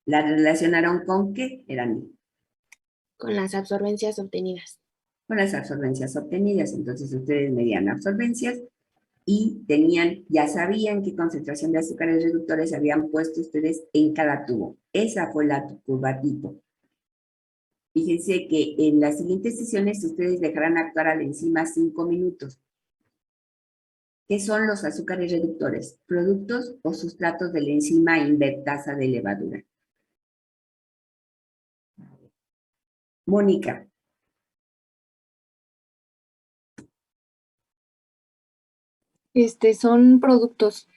¿La relacionaron con qué, Erandi? Con las absorbencias obtenidas. Con las absorbencias obtenidas. Entonces ustedes medían absorbencias y ya sabían qué concentración de azúcares reductores habían puesto ustedes en cada tubo. Esa fue la curva tipo. Fíjense que en las siguientes sesiones ustedes dejarán actuar a la enzima 5 minutos. ¿Qué son los azúcares reductores? Productos o sustratos de la enzima invertasa de levadura. Mónica. Son productos.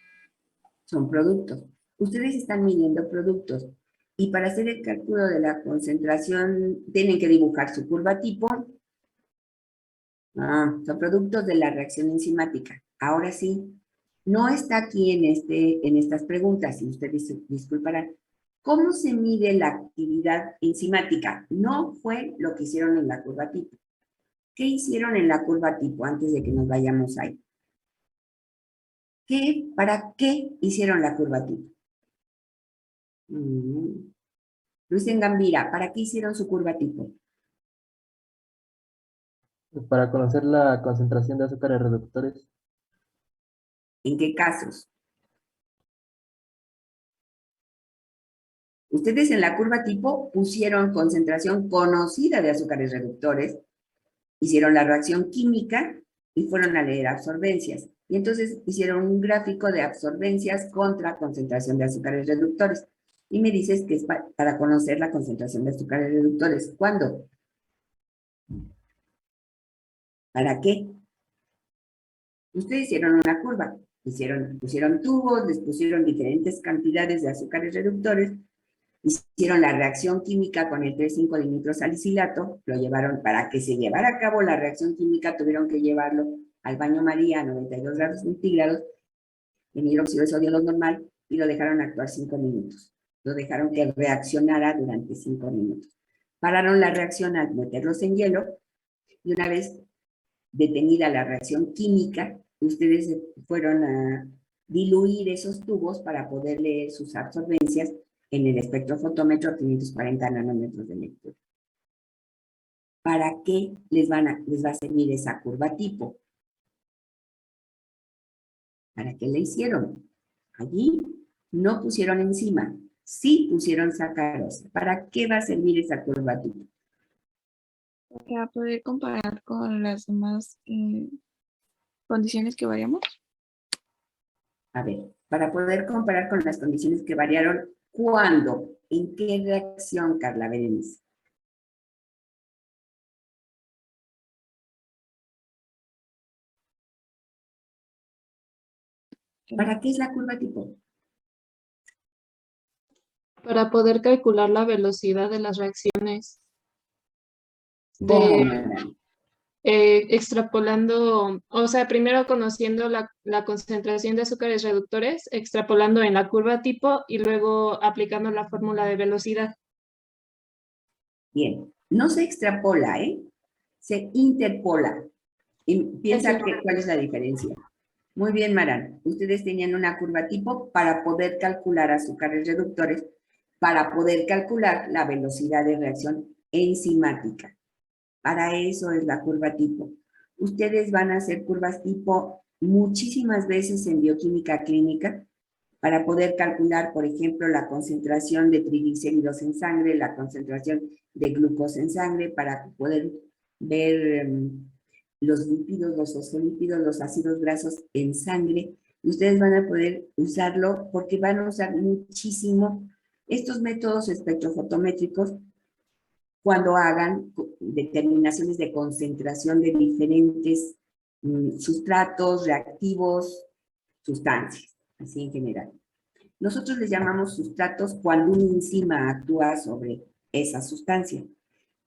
Son productos. Ustedes están midiendo productos. Y para hacer el cálculo de la concentración, tienen que dibujar su curva tipo. Son productos de la reacción enzimática. Ahora sí, no está aquí en estas preguntas, y ustedes disculparán. ¿Cómo se mide la actividad enzimática? No fue lo que hicieron en la curva tipo. ¿Qué hicieron en la curva tipo antes de que nos vayamos ahí? ¿Para qué hicieron la curva tipo? Luis Engambira, ¿para qué hicieron su curva tipo? Para conocer la concentración de azúcares reductores. ¿En qué casos? Ustedes en la curva tipo pusieron concentración conocida de azúcares reductores, hicieron la reacción química y fueron a leer absorbencias. Y entonces hicieron un gráfico de absorbencias contra concentración de azúcares reductores. Y me dices que es para conocer la concentración de azúcares reductores. ¿Cuándo? ¿Para qué? Ustedes hicieron una curva. Pusieron tubos, les pusieron diferentes cantidades de azúcares reductores, hicieron la reacción química con el 3,5-dinitrosalicilato, lo llevaron, para que se llevara a cabo la reacción química, tuvieron que llevarlo al baño María a 92 grados centígrados, en hidróxido de sodio 2 normal, y lo dejaron actuar 5 minutos. Lo dejaron que reaccionara durante 5 minutos. Pararon la reacción al meterlos en hielo, y una vez detenida la reacción química, ustedes fueron a diluir esos tubos para poder leer sus absorbencias en el espectrofotómetro a 540 nanómetros de lectura. ¿Para qué les va a servir esa curva tipo? ¿Para qué la hicieron? Allí no pusieron enzima, sí pusieron sacarosa. ¿Para qué va a servir esa curva tipo? Para poder comparar con las demás condiciones que variamos. A ver, para poder comparar con las condiciones que variaron, ¿cuándo? ¿En qué reacción, Carla Berenice? ¿Para qué es la curva tipo? Para poder calcular la velocidad de las reacciones. Extrapolando, o sea, primero conociendo la concentración de azúcares reductores, extrapolando en la curva tipo y luego aplicando la fórmula de velocidad. Bien, no se extrapola, se interpola. Y piensa cuál es la diferencia. Muy bien, Maran. Ustedes tenían una curva tipo para poder calcular azúcares reductores, para poder calcular la velocidad de reacción enzimática. Para eso es la curva tipo. Ustedes van a hacer curvas tipo muchísimas veces en bioquímica clínica para poder calcular, por ejemplo, la concentración de triglicéridos en sangre, la concentración de glucosa en sangre, para poder ver los lípidos, los fosfolípidos, los ácidos grasos en sangre. Y ustedes van a poder usarlo porque van a usar muchísimo estos métodos espectrofotométricos cuando hagan determinaciones de concentración de diferentes sustratos, reactivos, sustancias, así en general. Nosotros les llamamos sustratos cuando una enzima actúa sobre esa sustancia.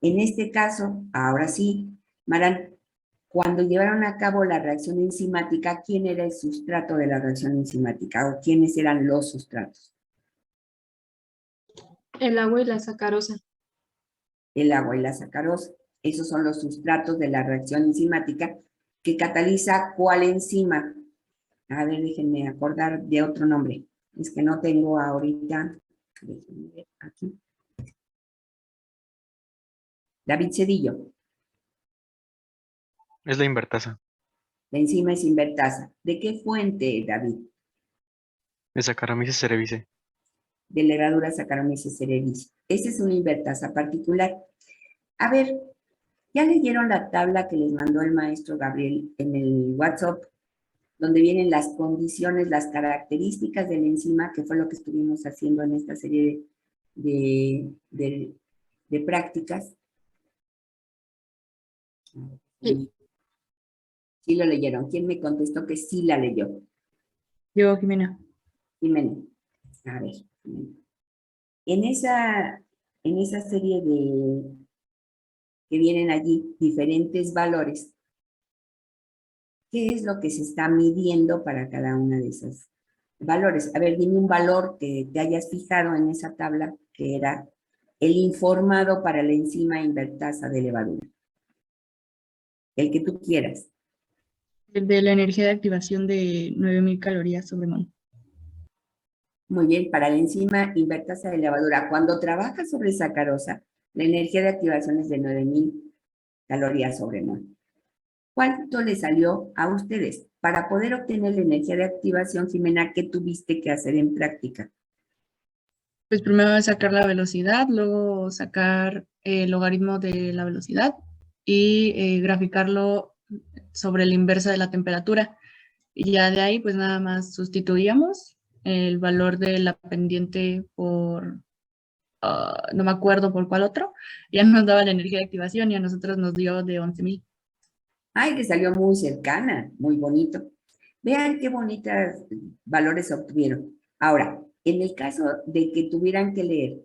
En este caso, ahora sí, Maran, cuando llevaron a cabo la reacción enzimática, ¿quién era el sustrato de la reacción enzimática o quiénes eran los sustratos? El agua y la sacarosa. El agua y la sacarosa. Esos son los sustratos de la reacción enzimática que cataliza ¿cuál enzima? A ver, déjenme acordar de otro nombre. Es que no tengo ahorita. Déjenme ver aquí. David Cedillo. Es la invertasa. La enzima es invertasa. ¿De qué fuente, David? De Saccharomyces cerevisiae. De levadura Saccharomyces cerevisiae. Esa es una invertasa particular. A ver, ¿ya leyeron la tabla que les mandó el maestro Gabriel en el WhatsApp? Donde vienen las condiciones, las características de la enzima, que fue lo que estuvimos haciendo en esta serie de prácticas. Sí. Sí lo leyeron. ¿Quién me contestó que sí la leyó? Yo, Jimena. Jimena. A ver. En esa serie que vienen allí diferentes valores, ¿qué es lo que se está midiendo para cada una de esos valores? A ver, dime un valor que te hayas fijado en esa tabla, que era el informado para la enzima invertasa de levadura. El que tú quieras. El de la energía de activación de 9000 calorías sobre mol. Muy bien, para la enzima invertasa de levadura, cuando trabaja sobre sacarosa, la energía de activación es de 9000 calorías sobre mol. ¿Cuánto le salió a ustedes? Para poder obtener la energía de activación, Jimena, ¿qué tuviste que hacer en práctica? Pues primero sacar la velocidad, luego sacar el logaritmo de la velocidad y graficarlo sobre la inversa de la temperatura. Y ya de ahí, pues nada más sustituíamos el valor de la pendiente por, no me acuerdo por cuál otro, ya nos daba la energía de activación y a nosotros nos dio de 11,000. Ay, que salió muy cercana, muy bonito. Vean qué bonitos valores obtuvieron. Ahora, en el caso de que tuvieran que leer,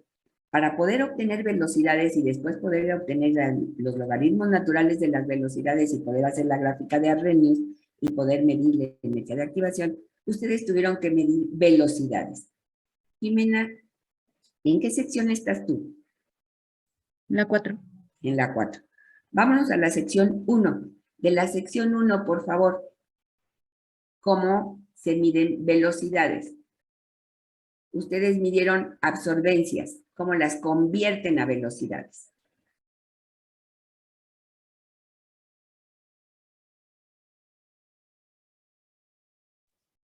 para poder obtener velocidades y después poder obtener los logaritmos naturales de las velocidades y poder hacer la gráfica de Arrhenius y poder medir la energía de activación, ustedes tuvieron que medir velocidades. Jimena, ¿en qué sección estás tú? La 4. En la 4. Vámonos a la sección 1. De la sección 1, por favor, ¿cómo se miden velocidades? Ustedes midieron absorbencias, ¿cómo las convierten a velocidades?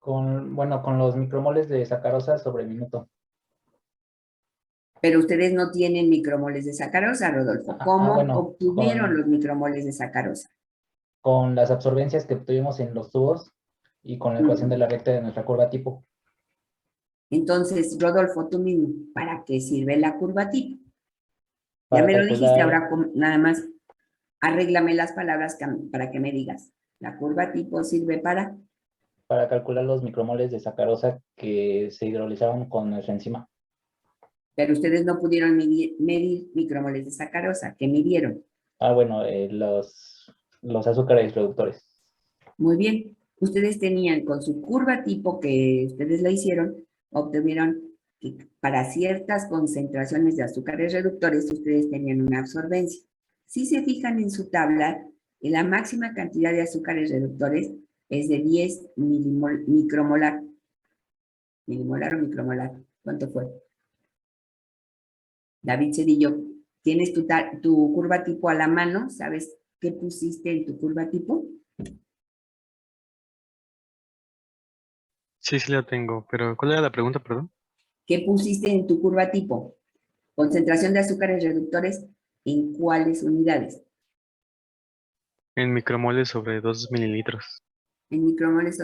Con los micromoles de sacarosa sobre minuto. Pero ustedes no tienen micromoles de sacarosa, Rodolfo. ¿Cómo obtuvieron los micromoles de sacarosa? Con las absorbencias que obtuvimos en los tubos y con la ecuación de la recta de nuestra curva tipo. Entonces, Rodolfo, tú mismo, ¿para qué sirve la curva tipo? Para ya me calcular, lo dijiste, ahora nada más arréglame las palabras para que me digas. La curva tipo sirve para calcular los micromoles de sacarosa que se hidrolizaron con nuestra enzima. Pero ustedes no pudieron medir micromoles de sacarosa. ¿Qué midieron? Los azúcares reductores. Muy bien. Ustedes tenían con su curva tipo que ustedes la hicieron, obtuvieron que para ciertas concentraciones de azúcares reductores ustedes tenían una absorbencia. Si se fijan en su tabla, en la máxima cantidad de azúcares reductores es de 10 micromolar. ¿Milimolar o micromolar? ¿Cuánto fue? David Cedillo, ¿tienes tu curva tipo a la mano? ¿Sabes qué pusiste en tu curva tipo? Sí, sí la tengo, pero ¿cuál era la pregunta, perdón? ¿Qué pusiste en tu curva tipo? Concentración de azúcares reductores, ¿en cuáles unidades? En micromoles sobre 2 mililitros. En micromoles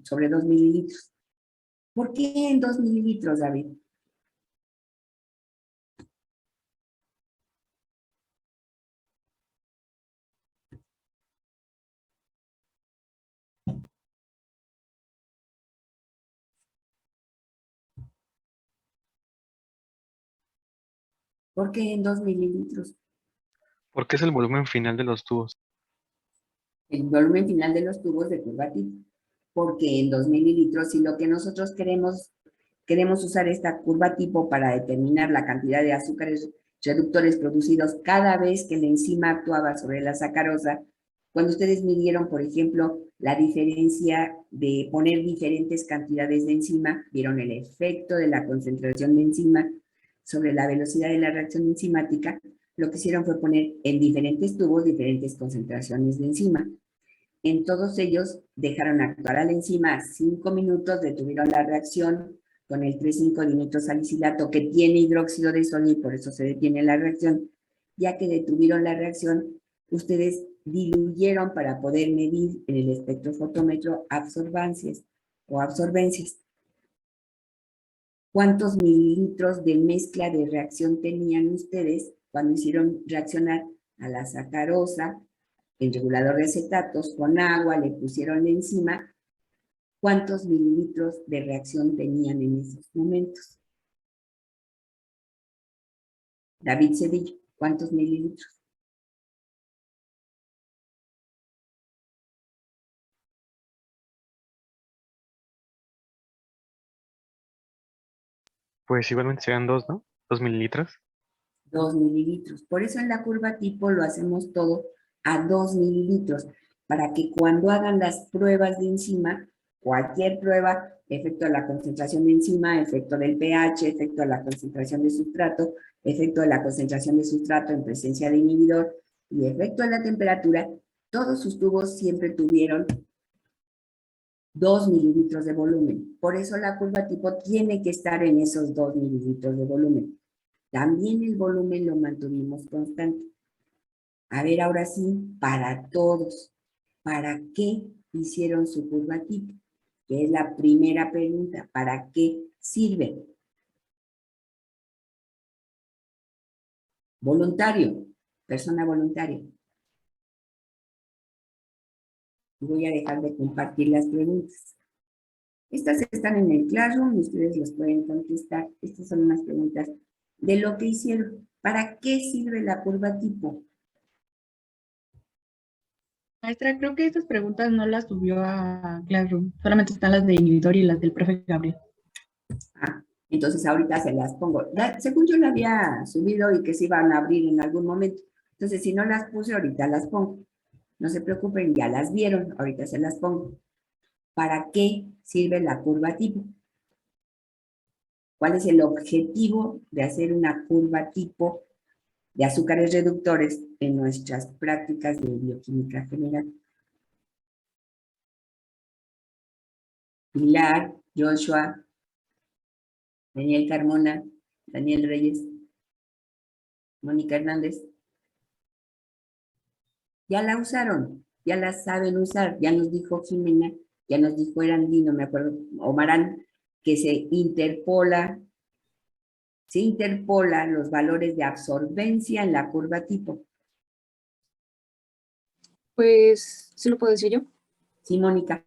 sobre 2 mililitros. ¿Por qué en 2 mililitros, David? ¿Por qué en 2 mililitros? Porque es el volumen final de los tubos. El volumen final de los tubos de curva tipo. Porque en 2 mililitros, si lo que nosotros queremos usar esta curva tipo para determinar la cantidad de azúcares reductores producidos cada vez que la enzima actuaba sobre la sacarosa, cuando ustedes midieron, por ejemplo, la diferencia de poner diferentes cantidades de enzima, vieron el efecto de la concentración de enzima sobre la velocidad de la reacción enzimática, lo que hicieron fue poner en diferentes tubos diferentes concentraciones de enzima. En todos ellos dejaron actuar a la enzima 5 minutos, detuvieron la reacción con el 3,5-dinitrosalicilato que tiene hidróxido de sodio y por eso se detiene la reacción. Ya que detuvieron la reacción, ustedes diluyeron para poder medir en el espectrofotómetro absorbancias o absorbencias. ¿Cuántos mililitros de mezcla de reacción tenían ustedes cuando hicieron reaccionar a la sacarosa, el regulador de acetatos, con agua, le pusieron encima? ¿Cuántos mililitros de reacción tenían en esos momentos? David Cedillo, ¿cuántos mililitros? Pues igualmente serían 2, ¿no? 2 mililitros. 2 mililitros. Por eso en la curva tipo lo hacemos todo a 2 mililitros, para que cuando hagan las pruebas de enzima, cualquier prueba, efecto de la concentración de enzima, efecto del pH, efecto de la concentración de sustrato, efecto de la concentración de sustrato en presencia de inhibidor y efecto de la temperatura, todos sus tubos siempre tuvieron 2 mililitros de volumen. Por eso la curva tipo tiene que estar en esos 2 mililitros de volumen. También el volumen lo mantuvimos constante. A ver, ahora sí, para todos, ¿para qué hicieron su curva tipo? Que es la primera pregunta, ¿para qué sirve? Voluntario, persona voluntaria. Voy a dejar de compartir las preguntas. Estas están en el Classroom y ustedes las pueden contestar. Estas son unas preguntas de lo que hicieron. ¿Para qué sirve la curva tipo? Maestra, creo que estas preguntas no las subió a Classroom. Solamente están las de inhibidor y las del profe Gabriel. Ah, entonces ahorita se las pongo. Según yo la había subido y que se iban a abrir en algún momento. Entonces, si no las puse, ahorita las pongo. No se preocupen, ya las vieron. Ahorita se las pongo. ¿Para qué sirve la curva tipo? ¿Cuál es el objetivo de hacer una curva tipo de azúcares reductores en nuestras prácticas de bioquímica general? Pilar, Joshua, Daniel Carmona, Daniel Reyes, Mónica Hernández. Ya la usaron, ya la saben usar, ya nos dijo Jimena, ya nos dijo Erandi, no me acuerdo, Omarán, que se interpola los valores de absorbencia en la curva tipo. Pues, ¿sí lo puedo decir yo? Sí, Mónica.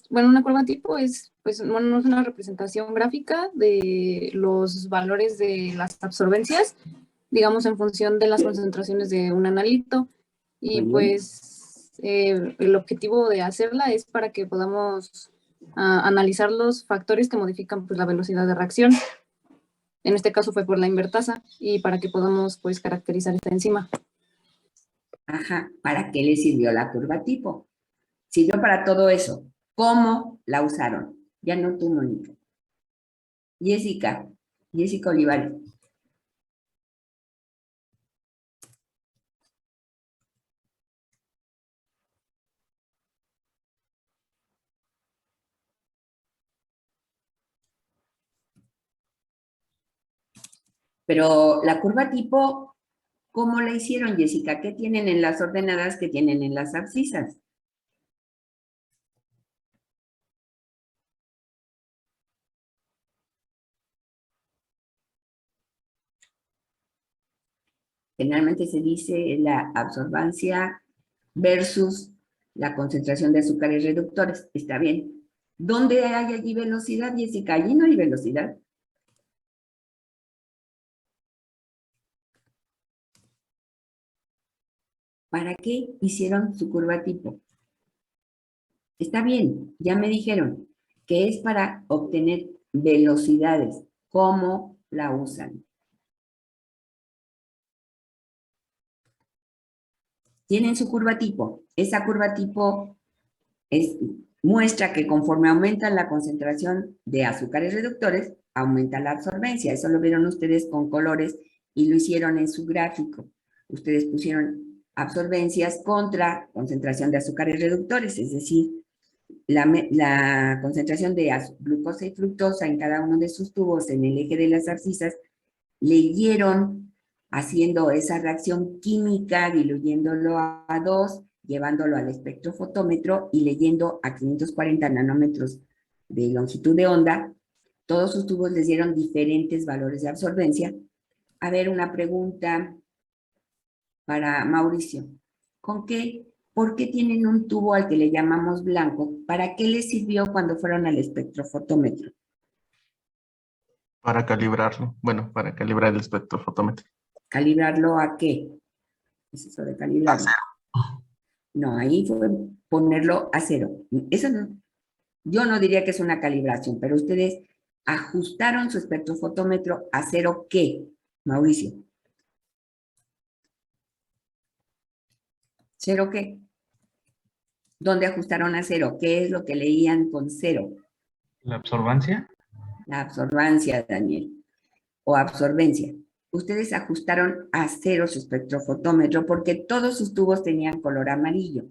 Bueno, una curva tipo es, pues, bueno, es una representación gráfica de los valores de las absorbencias, digamos, en función de las concentraciones de un analito. Y pues, el objetivo de hacerla es para que podamos analizar los factores que modifican, pues, la velocidad de reacción. En este caso fue por la invertasa y para que podamos, pues, caracterizar esta enzima. Ajá, ¿para qué le sirvió la curva tipo? Sirvió para todo eso. ¿Cómo la usaron? Ya no tú, Mónica. Jessica Olivares. Pero la curva tipo, ¿cómo la hicieron, Jessica? ¿Qué tienen en las ordenadas que tienen en las abscisas? Generalmente se dice la absorbancia versus la concentración de azúcares reductores. Está bien. ¿Dónde hay allí velocidad, Jessica? Allí no hay velocidad. ¿Para qué hicieron su curva tipo? Está bien, ya me dijeron que es para obtener velocidades. ¿Cómo la usan? Tienen su curva tipo. Esa curva tipo muestra que conforme aumenta la concentración de azúcares reductores, aumenta la absorbencia. Eso lo vieron ustedes con colores y lo hicieron en su gráfico. Ustedes pusieron absorbencias contra concentración de azúcares reductores, es decir, la concentración de glucosa y fructosa en cada uno de sus tubos en el eje de las abscisas, leyeron haciendo esa reacción química, diluyéndolo a 2, llevándolo al espectrofotómetro y leyendo a 540 nanómetros de longitud de onda. Todos sus tubos les dieron diferentes valores de absorbencia. A ver, una pregunta para Mauricio. ¿Por qué tienen un tubo al que le llamamos blanco? ¿Para qué les sirvió cuando fueron al espectrofotómetro? Para calibrarlo. Bueno, para calibrar el espectrofotómetro. ¿Calibrarlo a qué? Es eso de calibrarlo. No, ahí fue ponerlo a cero. Eso no, yo no diría que es una calibración, pero ustedes ajustaron su espectrofotómetro a cero, ¿qué, Mauricio? ¿Cero qué? ¿Dónde ajustaron a cero? ¿Qué es lo que leían con cero? ¿La absorbancia? La absorbancia, Daniel. O absorbencia. Ustedes ajustaron a cero su espectrofotómetro porque todos sus tubos tenían color amarillo.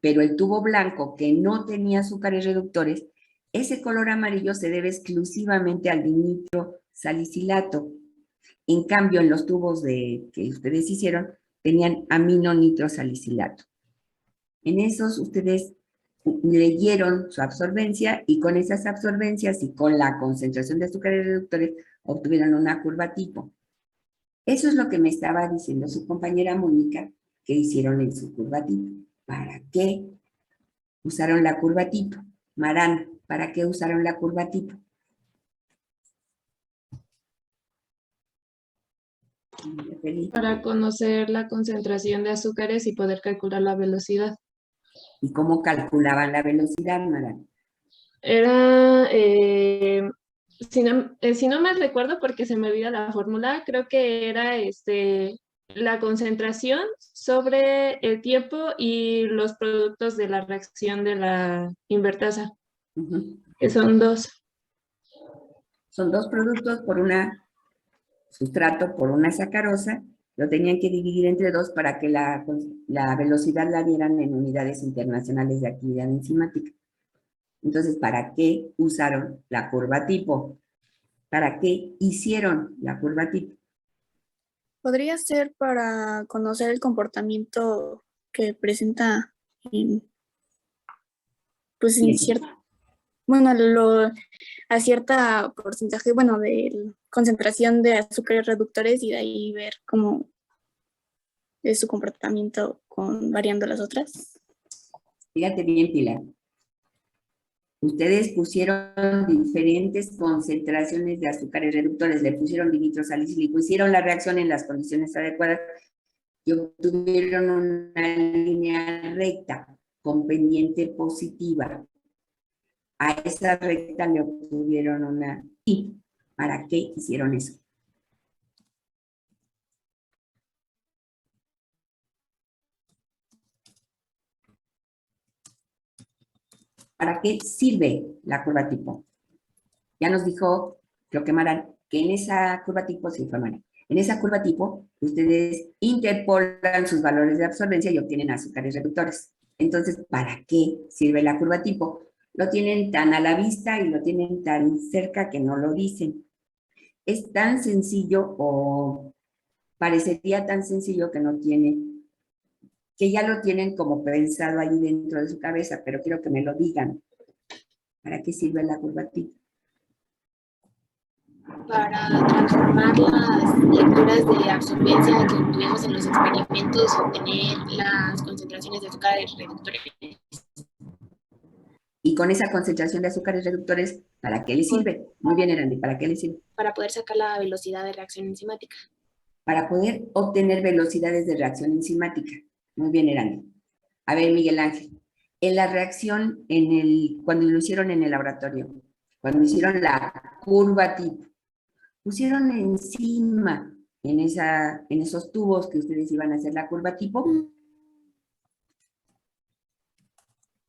Pero el tubo blanco que no tenía azúcares reductores, ese color amarillo se debe exclusivamente al dinitrosalicilato. En cambio, en los tubos que ustedes hicieron, tenían aminonitrosalicilato. En esos ustedes leyeron su absorbencia y con esas absorbencias y con la concentración de azúcares reductores obtuvieron una curva tipo. Eso es lo que me estaba diciendo su compañera Mónica que hicieron en su curva tipo. ¿Para qué usaron la curva tipo? Marán, ¿para qué usaron la curva tipo? Para conocer la concentración de azúcares y poder calcular la velocidad. ¿Y cómo calculaban la velocidad, Marán? Era, si no me recuerdo porque se me olvida la fórmula, creo que era la concentración sobre el tiempo y los productos de la reacción de la invertasa, que son dos. Son dos productos por una sustrato, por una sacarosa, lo tenían que dividir entre dos para que la velocidad la dieran en unidades internacionales de actividad enzimática. Entonces, ¿para qué usaron la curva tipo? ¿Para qué hicieron la curva tipo? Podría ser para conocer el comportamiento que presenta pues en cierto, bueno, a cierta porcentaje, bueno, de concentración de azúcares reductores y de ahí ver cómo es su comportamiento variando las otras. Fíjate bien, Pilar. Ustedes pusieron diferentes concentraciones de azúcares reductores, le pusieron dinitrosalicílico, hicieron la reacción en las condiciones adecuadas y obtuvieron una línea recta con pendiente positiva. A esa recta le obtuvieron una I. ¿Para qué hicieron eso? ¿Para qué sirve la curva tipo? Ya nos dijo Cloquemarán que en esa curva tipo se informan. En esa curva tipo, ustedes interpolan sus valores de absorbencia y obtienen azúcares reductores. Entonces, ¿para qué sirve la curva tipo? Lo tienen tan a la vista y lo tienen tan cerca que no lo dicen. Es tan sencillo o parecería tan sencillo que no tiene, que ya lo tienen como pensado ahí dentro de su cabeza, pero quiero que me lo digan. ¿Para qué sirve la curva tipo? Para transformar las lecturas de absorbencia que tuvimos en los experimentos, obtener las concentraciones de azúcares reductores. Y con esa concentración de azúcares reductores, ¿para qué le sirve? Muy bien, Erandi, ¿para qué le sirve? Para poder sacar la velocidad de reacción enzimática. Para poder obtener velocidades de reacción enzimática. Muy bien, Erandi. A ver, Miguel Ángel, en la reacción, cuando lo hicieron en el laboratorio, cuando hicieron la curva tipo, pusieron encima en esos tubos que ustedes iban a hacer la curva tipo.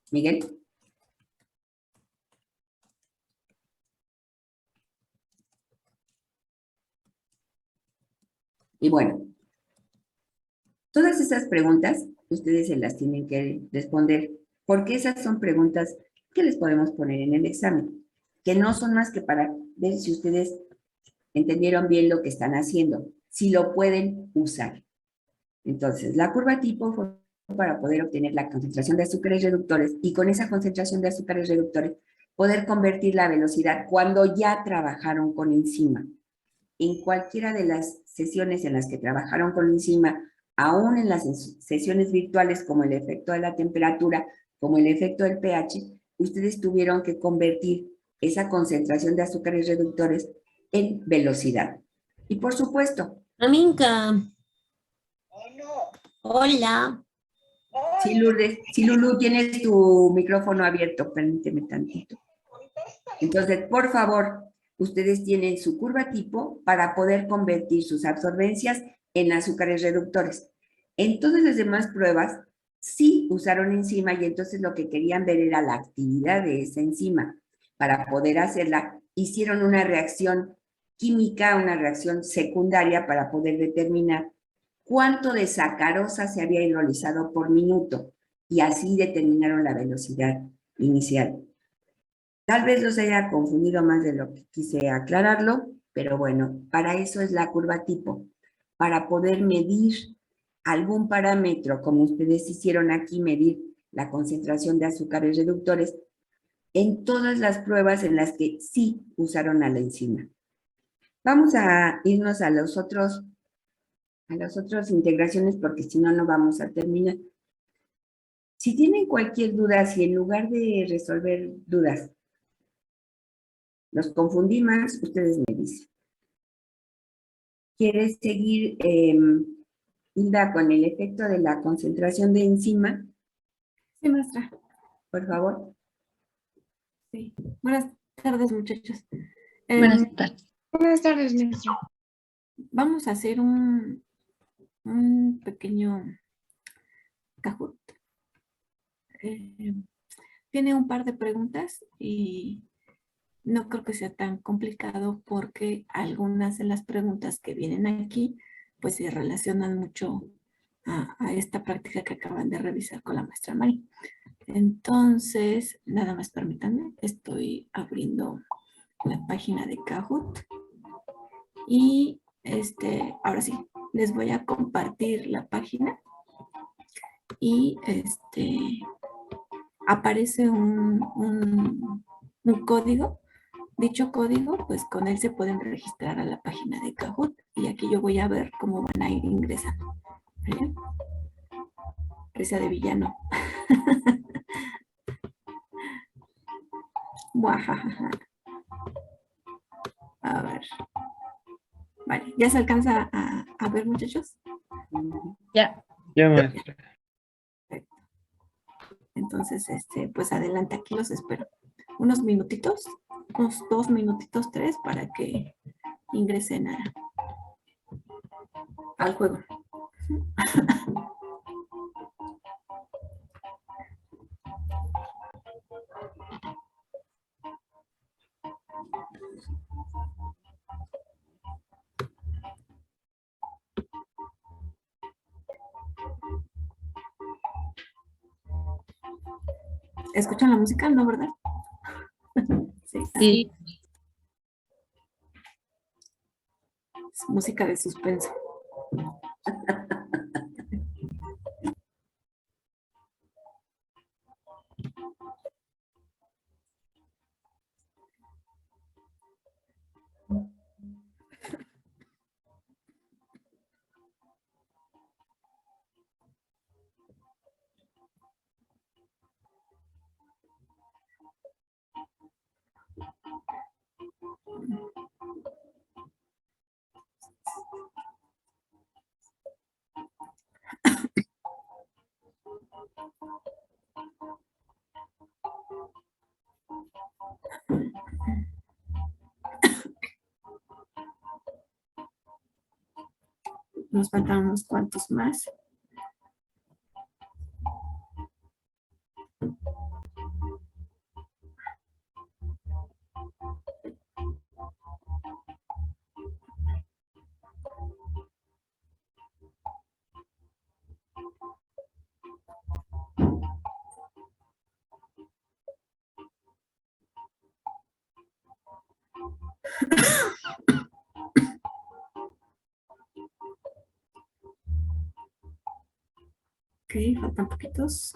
Miguel. Y bueno, todas esas preguntas ustedes se las tienen que responder, porque esas son preguntas que les podemos poner en el examen, que no son más que para ver si ustedes entendieron bien lo que están haciendo, si lo pueden usar. Entonces, la curva tipo fue para poder obtener la concentración de azúcares reductores y con esa concentración de azúcares reductores poder convertir la velocidad cuando ya trabajaron con enzima. En cualquiera de las sesiones en las que trabajaron con enzima, aún en las sesiones virtuales como el efecto de la temperatura, como el efecto del pH, ustedes tuvieron que convertir esa concentración de azúcares reductores en velocidad. Y por supuesto... Aminka. Hola. Sí, Lourdes. Sí, Lulu, tienes tu micrófono abierto. Permíteme tantito. Entonces, por favor, ustedes tienen su curva tipo para poder convertir sus absorbencias en azúcares reductores. En todas las demás pruebas, sí usaron enzima y entonces lo que querían ver era la actividad de esa enzima. Para poder hacerla, hicieron una reacción química, una reacción secundaria para poder determinar cuánto de sacarosa se había hidrolizado por minuto y así determinaron la velocidad inicial. Tal vez los haya confundido más de lo que quise aclararlo, pero bueno, para eso es la curva tipo, para poder medir algún parámetro, como ustedes hicieron aquí, medir la concentración de azúcares reductores en todas las pruebas en las que sí usaron a la enzima. Vamos a irnos a las otras integraciones porque si no, no vamos a terminar. Si tienen cualquier duda, si en lugar de resolver dudas, los confundí más, ustedes me dicen. ¿Quieres seguir, Hilda, con el efecto de la concentración de enzima? Sí, maestra. Por favor. Sí. Buenas tardes, muchachos. Buenas tardes. Buenas tardes, maestra. Vamos a hacer un pequeño Kahoot. Tiene un par de preguntas y no creo que sea tan complicado porque algunas de las preguntas que vienen aquí pues se relacionan mucho a esta práctica que acaban de revisar con la maestra Mari. Entonces, nada más permítanme, estoy abriendo la página de Kahoot y ahora sí, les voy a compartir la página y aparece un código. Dicho código, pues con él se pueden registrar a la página de Kahoot y aquí yo voy a ver cómo van a ir ingresando. ¿Vale? Risa de villano. A ver. Vale, ¿ya se alcanza a ver, muchachos? Ya. Ya, maestra. Entonces, pues adelante, aquí los espero. Unos minutitos, unos 2 minutitos, 3, para que ingresen al juego. ¿Escuchan la música? ¿No, verdad? Sí. Sí. Es música de suspenso. Nos faltan unos cuantos más. Ok, faltan poquitos.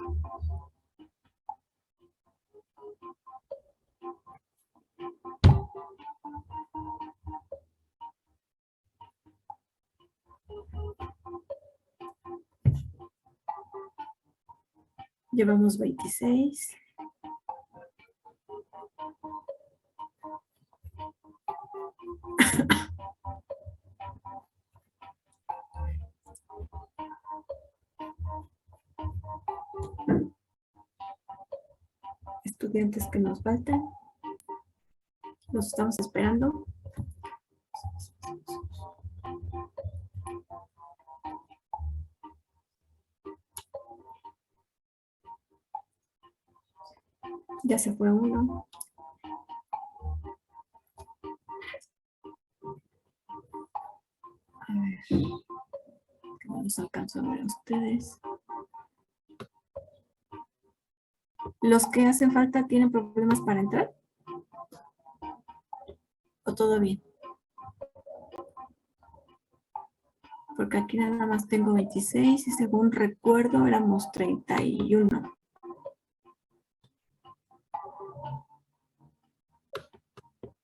Llevamos 26. Estudiantes que nos faltan. Los estamos esperando. Ya se fue uno. A ver. Que no los alcanzo a ver a ustedes. ¿Los que hacen falta tienen problemas para entrar? ¿O todo bien? Porque aquí nada más tengo 26 y según recuerdo éramos 31.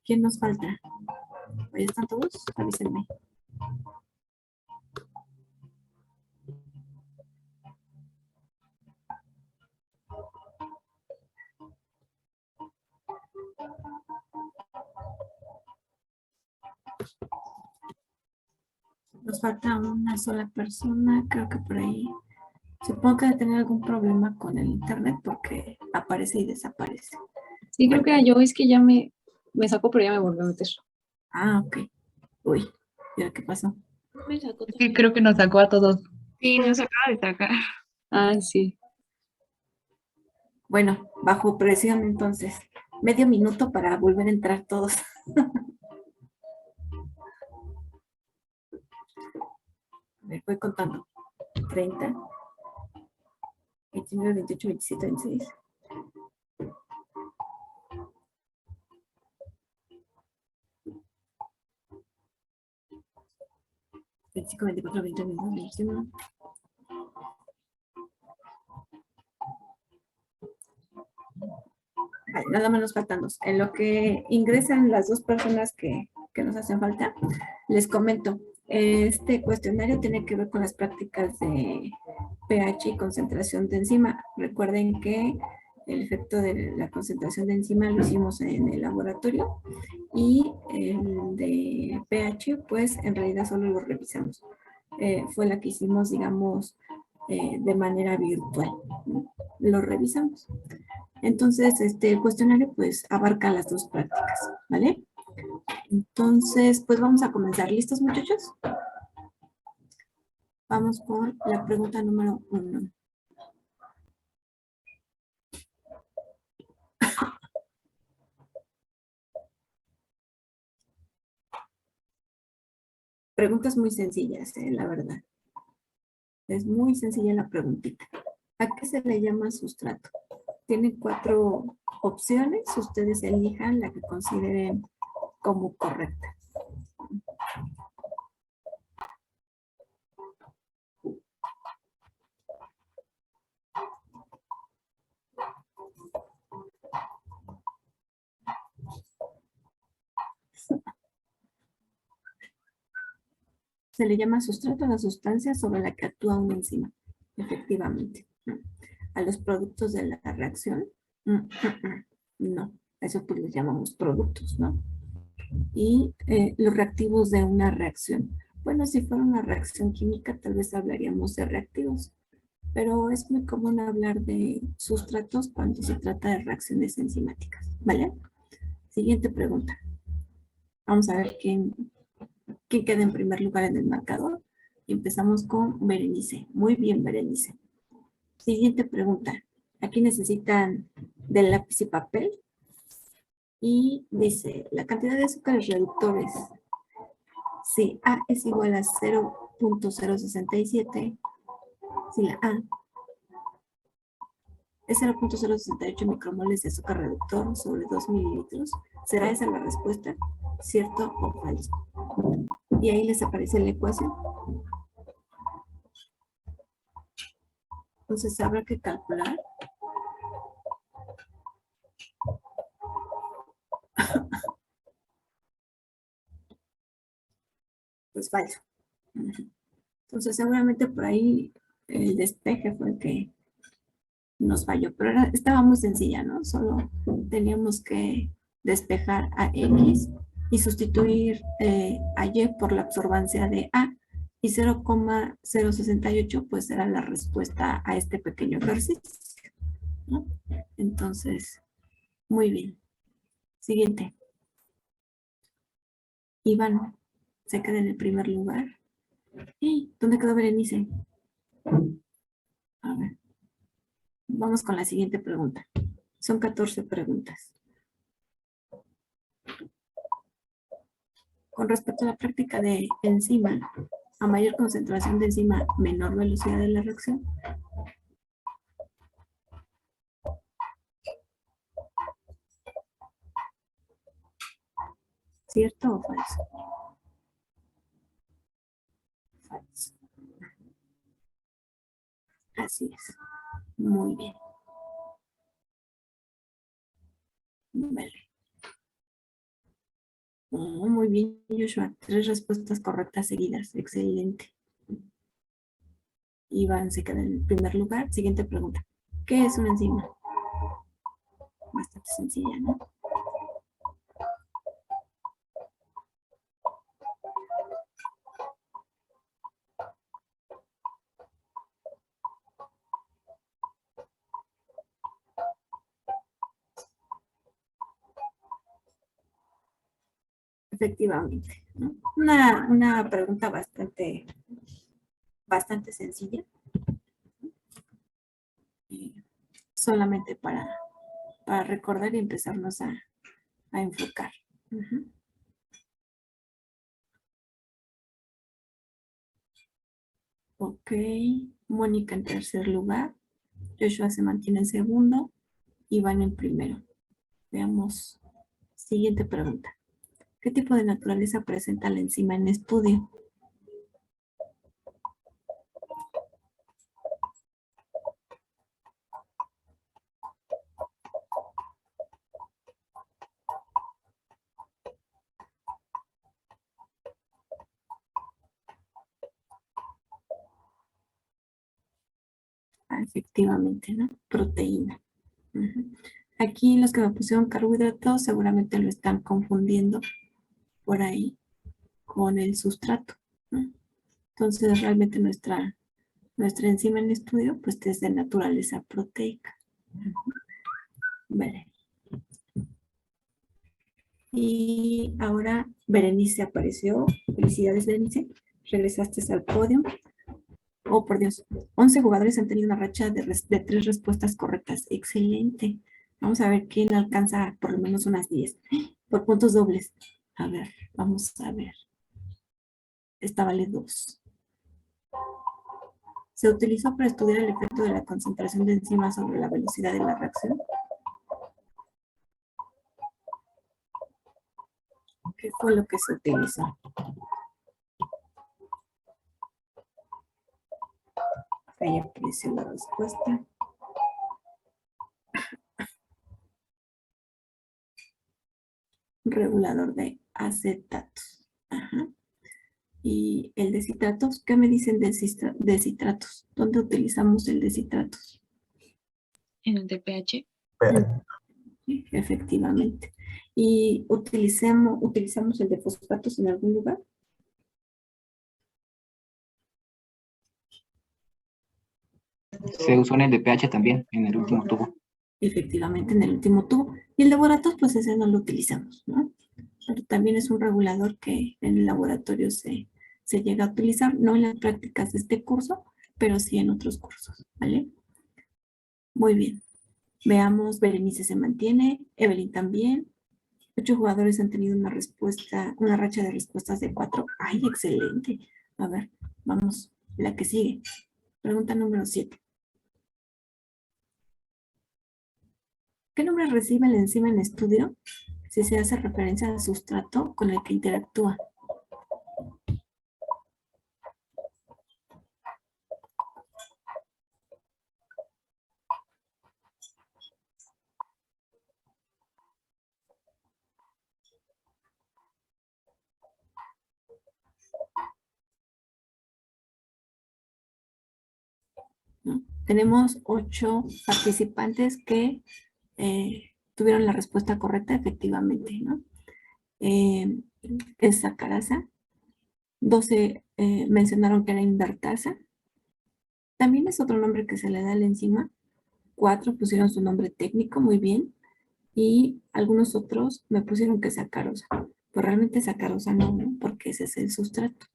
¿Quién nos falta? ¿Ya están todos? Avísenme. Nos falta una sola persona, creo que por ahí. Supongo que debe tener algún problema con el internet porque aparece y desaparece. Sí, creo que era yo, es que ya me sacó, pero ya me volvió a meter. Ah, ok. Uy, ¿y qué pasó? Me sacó Sí, creo que nos sacó a todos. Sí, nos acaba de sacar. Ah, sí. Bueno, bajo presión entonces. Medio minuto para volver a entrar todos. A ver, voy contando. 30, 29, 28, 27, 26. Veinticinco, 24, 20, 22, 21. Vale, nada más nos faltan dos. En lo que ingresan las dos personas que nos hacen falta, les comento. Este cuestionario tiene que ver con las prácticas de pH y concentración de enzima. Recuerden que el efecto de la concentración de enzima lo hicimos en el laboratorio y el de pH, pues en realidad solo lo revisamos. Fue la que hicimos, digamos, de manera virtual, ¿no? Lo revisamos. Entonces, el cuestionario pues abarca las dos prácticas, ¿vale? Entonces, pues vamos a comenzar. ¿Listos, muchachos? Vamos por la pregunta número 1. Preguntas muy sencillas, la verdad. Es muy sencilla la preguntita. ¿A qué se le llama sustrato? Tiene 4 opciones. Ustedes elijan la que consideren como correcta. Se le llama sustrato a la sustancia sobre la que actúa una enzima, efectivamente. A los productos de la reacción, no, a eso pues les llamamos productos, ¿no? Y los reactivos de una reacción. Bueno, si fuera una reacción química, tal vez hablaríamos de reactivos, pero es muy común hablar de sustratos cuando se trata de reacciones enzimáticas, ¿vale? Siguiente pregunta. Vamos a ver quién queda en primer lugar en el marcador. Y empezamos con Berenice. Muy bien, Berenice. Siguiente pregunta. Aquí necesitan del lápiz y papel. Y dice, la cantidad de azúcares reductores. Si A es igual a 0.067, si la A es 0.068 micromoles de azúcar reductor sobre 2 mililitros, ¿será esa la respuesta? ¿Cierto o falso? Y ahí les aparece la ecuación. Entonces habrá que calcular. Pues falso. Entonces seguramente por ahí el despeje fue el que nos falló, pero estaba muy sencilla, ¿no? Solo teníamos que despejar a X y sustituir a Y por la absorbancia de A, y 0,068 pues era la respuesta a este pequeño ejercicio, ¿no? Entonces, muy bien. Siguiente. Iván se queda en el primer lugar. ¿Y dónde quedó Berenice? A ver. Vamos con la siguiente pregunta. Son 14 preguntas. Con respecto a la práctica de enzima, a mayor concentración de enzima, menor velocidad de la reacción. ¿Cierto o falso? Falso. Así es. Muy bien. Vale. Oh, muy bien, Joshua. 3 respuestas correctas seguidas. Excelente. Iván se queda en el primer lugar. Siguiente pregunta. ¿Qué es una enzima? Bastante sencilla, ¿no? Efectivamente, ¿no? Una pregunta bastante sencilla. Solamente para recordar y empezarnos a enfocar. Ok, Mónica en tercer lugar. Joshua se mantiene en segundo. Iván en primero. Veamos. Siguiente pregunta. ¿Qué tipo de naturaleza presenta la enzima en estudio? Efectivamente, ¿no? Proteína. Aquí los que me pusieron carbohidratos seguramente lo están confundiendo por ahí con el sustrato, ¿no? Entonces realmente nuestra enzima en estudio pues es de naturaleza proteica. Vale. Y ahora Berenice apareció. Felicidades, Berenice. Regresaste al podio. Oh, por Dios. 11 jugadores han tenido una racha de 3 respuestas correctas. Excelente. Vamos a ver quién alcanza por lo menos unas 10. Por puntos dobles. A ver, vamos a ver. esta vale 2. Se utilizó para estudiar el efecto de la concentración de enzimas sobre la velocidad de la reacción. ¿Qué fue lo que se utilizó? Ahí apareció la respuesta. Regulador de acetatos. Ajá. Y el de citratos, ¿qué me dicen de citratos? ¿Dónde utilizamos el de citratos? En el de pH. Sí, efectivamente. ¿Y utilizamos el de fosfatos en algún lugar? Se usó en el de pH también, en el último tubo. Efectivamente, en el último tubo. Y el de boratos, pues ese no lo utilizamos, ¿no? Pero también es un regulador que en el laboratorio se llega a utilizar, no en las prácticas de este curso, pero sí en otros cursos, ¿vale? Muy bien. Veamos, Berenice se mantiene, Evelyn también. 8 jugadores han tenido una racha de respuestas de 4. ¡Ay, excelente! A ver, vamos, la que sigue. Pregunta número 7. ¿Qué nombre recibe la enzima en estudio si se hace referencia al sustrato con el que interactúa? ¿No? Tenemos 8 participantes que tuvieron la respuesta correcta, efectivamente, ¿no? Es sacarasa. 12 mencionaron que era invertasa. También es otro nombre que se le da a la enzima. 4 pusieron su nombre técnico, muy bien. Y algunos otros me pusieron que sacarosa. Pero realmente sacarosa no, porque ese es el sustrato.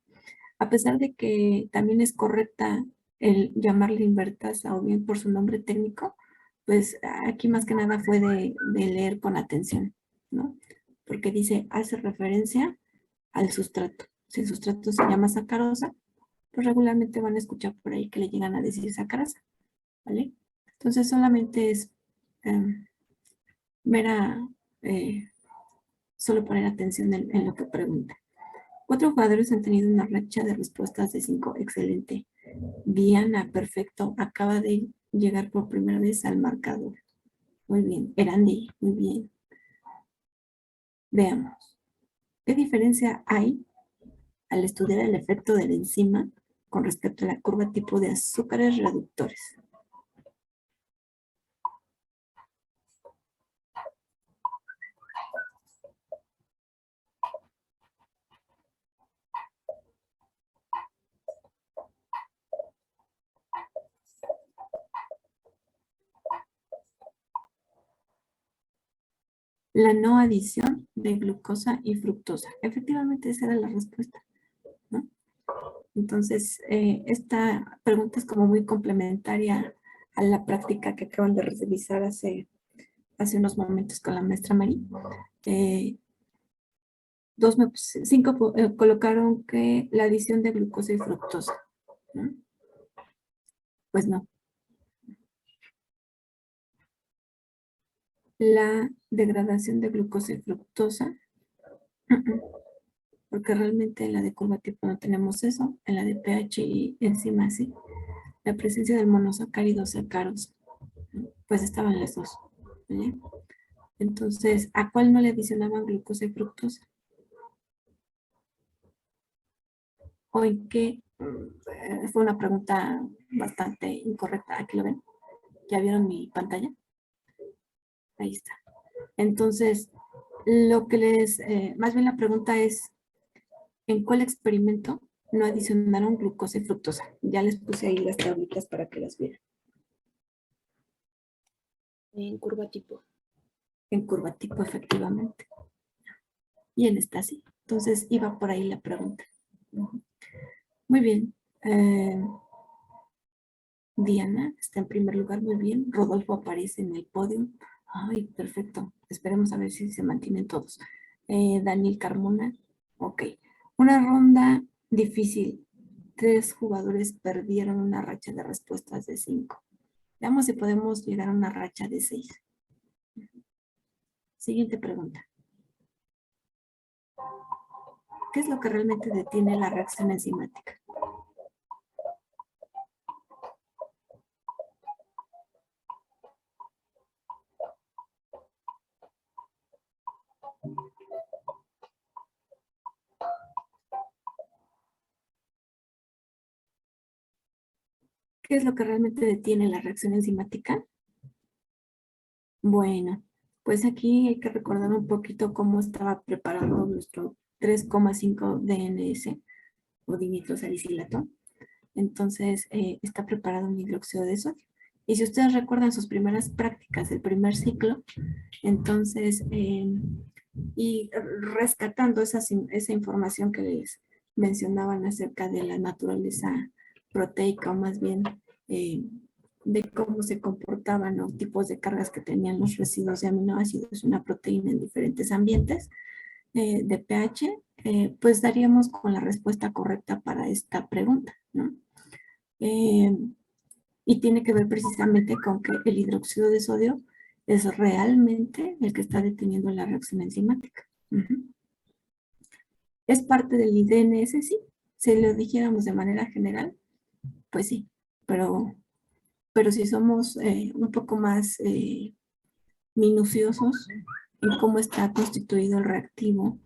A pesar de que también es correcta el llamarle invertasa o bien por su nombre técnico, pues aquí más que nada fue de leer con atención, ¿no? Porque dice, hace referencia al sustrato. Si el sustrato se llama sacarosa, pues regularmente van a escuchar por ahí que le llegan a decir sacarasa, ¿vale? Entonces solamente es solo poner atención en lo que pregunta. 4 jugadores han tenido una racha de respuestas de 5. Excelente. Diana, perfecto. Acaba de llegar por primera vez al marcador. Muy bien. Erandi, muy bien. Veamos. ¿Qué diferencia hay al estudiar el efecto de la enzima con respecto a la curva tipo de azúcares reductores? La no adición de glucosa y fructosa. Efectivamente, esa era la respuesta, ¿no? Entonces, esta pregunta es como muy complementaria a la práctica que acaban de revisar hace unos momentos con la maestra María. 5 colocaron que la adición de glucosa y fructosa, ¿no? Pues no. La degradación de glucosa y fructosa, porque realmente en la de curva tipo no tenemos eso, en la de pH y enzima sí. La presencia del monosacárido sacarosa, pues estaban las dos, ¿vale? Entonces, ¿a cuál no le adicionaban glucosa y fructosa? ¿O en qué? Fue una pregunta bastante incorrecta. Aquí lo ven. ¿Ya vieron mi pantalla? Ahí está. Entonces, lo que más bien la pregunta es, ¿en cuál experimento no adicionaron glucosa y fructosa? Ya les puse ahí las tablitas para que las vieran. En curva tipo. En curva tipo, efectivamente. Y en esta sí. Entonces, iba por ahí la pregunta. Muy bien. Diana está en primer lugar, muy bien. Rodolfo aparece en el podio. Ay, perfecto. Esperemos a ver si se mantienen todos. Daniel Carmona. Ok. Una ronda difícil. 3 jugadores perdieron una racha de respuestas de 5. Veamos si podemos llegar a una racha de 6. Siguiente pregunta. ¿Qué es lo que realmente detiene la reacción enzimática? ¿Qué es lo que realmente detiene la reacción enzimática? Bueno, pues aquí hay que recordar un poquito cómo estaba preparando nuestro 3,5 DNS o dinitrosalicilato. Entonces, está preparado un hidróxido de sodio. Y si ustedes recuerdan sus primeras prácticas del primer ciclo, entonces, y rescatando esa información que les mencionaban acerca de la naturaleza proteica, o más bien de cómo se comportaban los tipos de cargas que tenían los residuos de aminoácidos, una proteína en diferentes ambientes de pH, pues daríamos con la respuesta correcta para esta pregunta, ¿no? Y tiene que ver precisamente con que el hidróxido de sodio es realmente el que está deteniendo la reacción enzimática. ¿Es parte del DNS? Sí. Si lo dijéramos de manera general, pues sí. Pero si somos un poco más minuciosos en cómo está constituido el reactivo,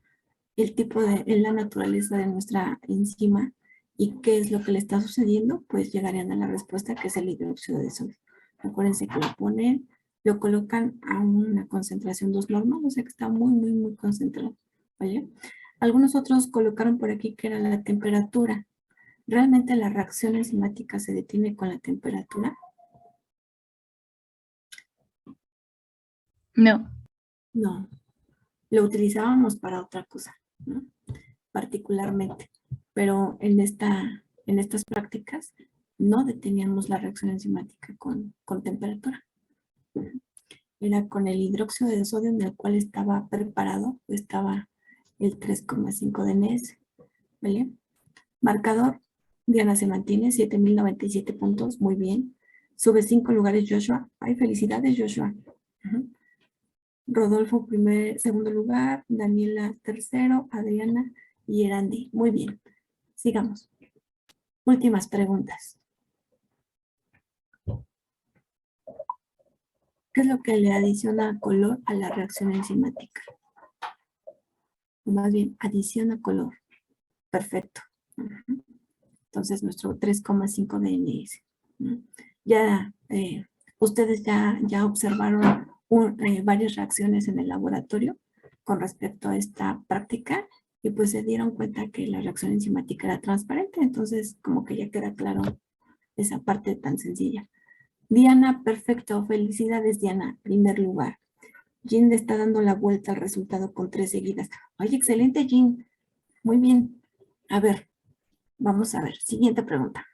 el tipo en la naturaleza de nuestra enzima y qué es lo que le está sucediendo, pues llegarían a la respuesta que es el hidróxido de sodio. Acuérdense que lo colocan a una concentración 2 normal, o sea que está muy, muy, muy concentrado, ¿vale? Algunos otros colocaron por aquí que era la temperatura. ¿Realmente la reacción enzimática se detiene con la temperatura? No. No. Lo utilizábamos para otra cosa, ¿no? Particularmente. Pero en estas prácticas no deteníamos la reacción enzimática con temperatura. Era con el hidróxido de sodio en el cual estaba preparado, estaba el 3,5 DNS, ¿vale? Marcador, Diana se mantiene, 7,097 puntos, muy bien. Sube 5 lugares Joshua. ¡Ay, felicidades, Joshua! Rodolfo, segundo lugar, Daniela, tercero, Adriana y Erandi. Muy bien. Sigamos. Últimas preguntas. ¿Qué es lo que le adiciona color a la reacción enzimática? O más bien, adiciona color. Perfecto. Entonces, nuestro 3,5 DNS. Ya, ustedes ya observaron varias reacciones en el laboratorio con respecto a esta práctica y pues se dieron cuenta que la reacción enzimática era transparente, entonces como que ya queda claro esa parte tan sencilla. Diana, perfecto, felicidades Diana, primer lugar. Jean le está dando la vuelta al resultado con 3 seguidas. ¡Ay, excelente Jean! Muy bien. A ver, vamos a ver, siguiente pregunta.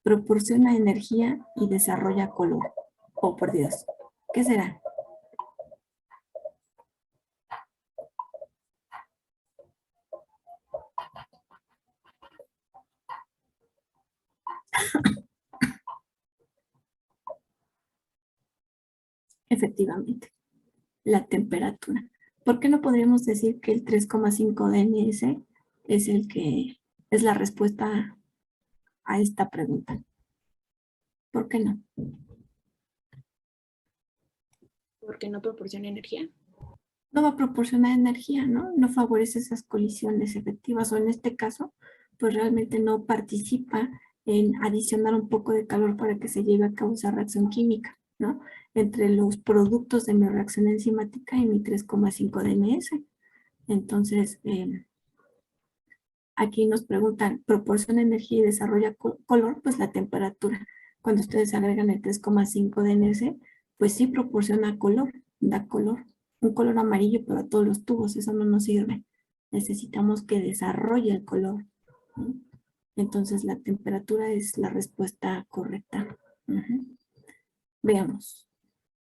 Proporciona energía y desarrolla color. Oh, por Dios. ¿Qué será? Efectivamente, la temperatura. ¿Por qué no podríamos decir que el 3,5 DNS es el que es la respuesta a esta pregunta? ¿Por qué no? Porque no proporciona energía. No va a proporcionar energía, ¿no? No favorece esas colisiones efectivas o en este caso, pues realmente no participa en adicionar un poco de calor para que se lleve a cabo esa reacción química, ¿no? Entre los productos de mi reacción enzimática y mi 3,5 DNS. Entonces, aquí nos preguntan, ¿proporciona energía y desarrolla color? Pues la temperatura. Cuando ustedes agregan el 3,5 DNS, pues sí proporciona color, da color. Un color amarillo, pero a todos los tubos, eso no nos sirve. Necesitamos que desarrolle el color, ¿no? Entonces la temperatura es la respuesta correcta. Veamos.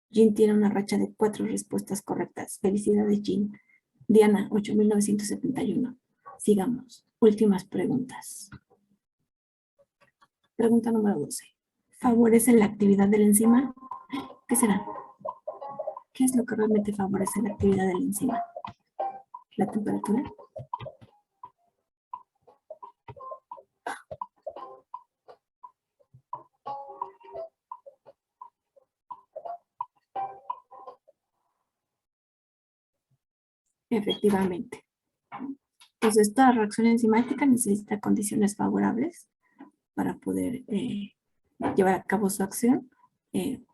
Jean tiene una racha de 4 respuestas correctas. Felicidades, Jean. Diana, 8,971. Sigamos. Últimas preguntas. Pregunta número 12. ¿Favorece la actividad de la enzima? ¿Qué será? ¿Qué es lo que realmente favorece la actividad de la enzima? ¿La temperatura? Efectivamente. Entonces, toda reacción enzimática necesita condiciones favorables para poder llevar a cabo su acción.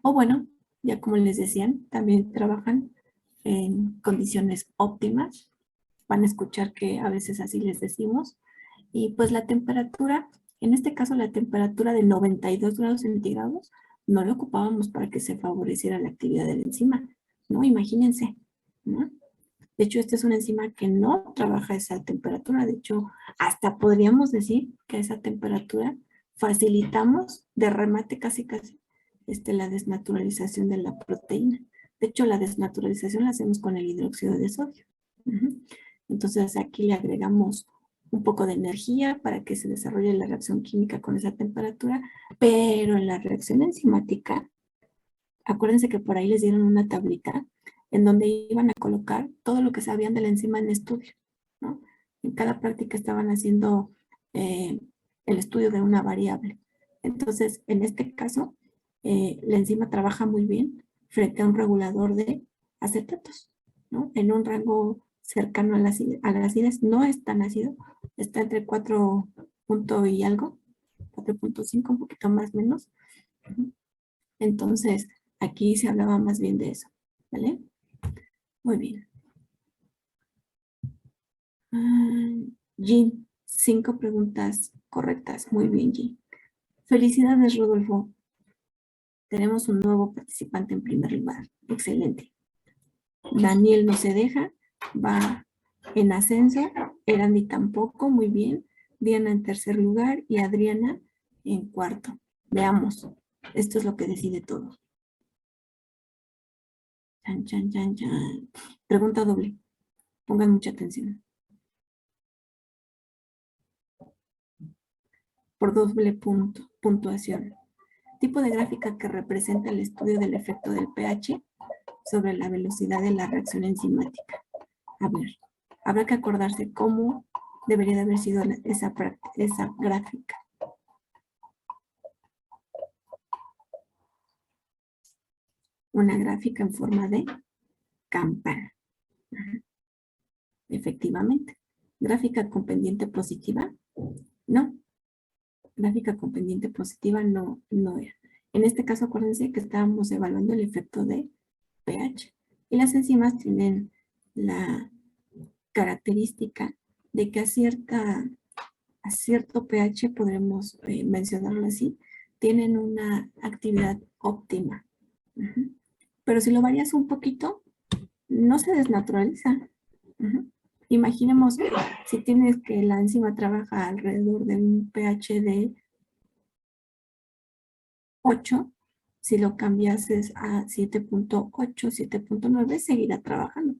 O bueno, ya como les decían, también trabajan en condiciones óptimas. Van a escuchar que a veces así les decimos. Y pues la temperatura, en este caso la temperatura de 92 grados centígrados, no la ocupábamos para que se favoreciera la actividad de la enzima, ¿no? Imagínense, ¿no? De hecho, esta es una enzima que no trabaja a esa temperatura. De hecho, hasta podríamos decir que a esa temperatura facilitamos de remate casi la desnaturalización de la proteína. De hecho, la desnaturalización la hacemos con el hidróxido de sodio. Entonces, aquí le agregamos un poco de energía para que se desarrolle la reacción química con esa temperatura, pero en la reacción enzimática, acuérdense que por ahí les dieron una tablita en donde iban a colocar todo lo que sabían de la enzima en estudio, ¿no? En cada práctica estaban haciendo el estudio de una variable. Entonces, en este caso, la enzima trabaja muy bien frente a un regulador de acetatos, ¿no? En un rango cercano a la acidez, no es tan ácido, está entre 4 punto y algo, 4.5, un poquito más menos. Entonces, aquí se hablaba más bien de eso, ¿vale? Muy bien. Jean, 5 preguntas correctas. Muy bien, Jean. Felicidades, Rodolfo. Tenemos un nuevo participante en primer lugar. Excelente. Daniel no se deja, va en ascenso. Erandi tampoco, muy bien. Diana en tercer lugar y Adriana en cuarto. Veamos. Esto es lo que decide todo. Chan, chan, chan, chan. Pregunta doble. Pongan mucha atención. Por doble puntuación. Tipo de gráfica que representa el estudio del efecto del pH sobre la velocidad de la reacción enzimática. A ver, habrá que acordarse cómo debería de haber sido esa gráfica. Una gráfica en forma de campana. Efectivamente. ¿Gráfica con pendiente positiva? No. Gráfica con pendiente positiva no era. En este caso, acuérdense que estábamos evaluando el efecto de pH. Y las enzimas tienen la característica de que a cierto pH, podremos mencionarlo así, tienen una actividad óptima. Pero si lo varías un poquito, no se desnaturaliza. Imaginemos si tienes que la enzima trabaja alrededor de un pH de 8, si lo cambiases a 7.8, 7.9, seguirá trabajando.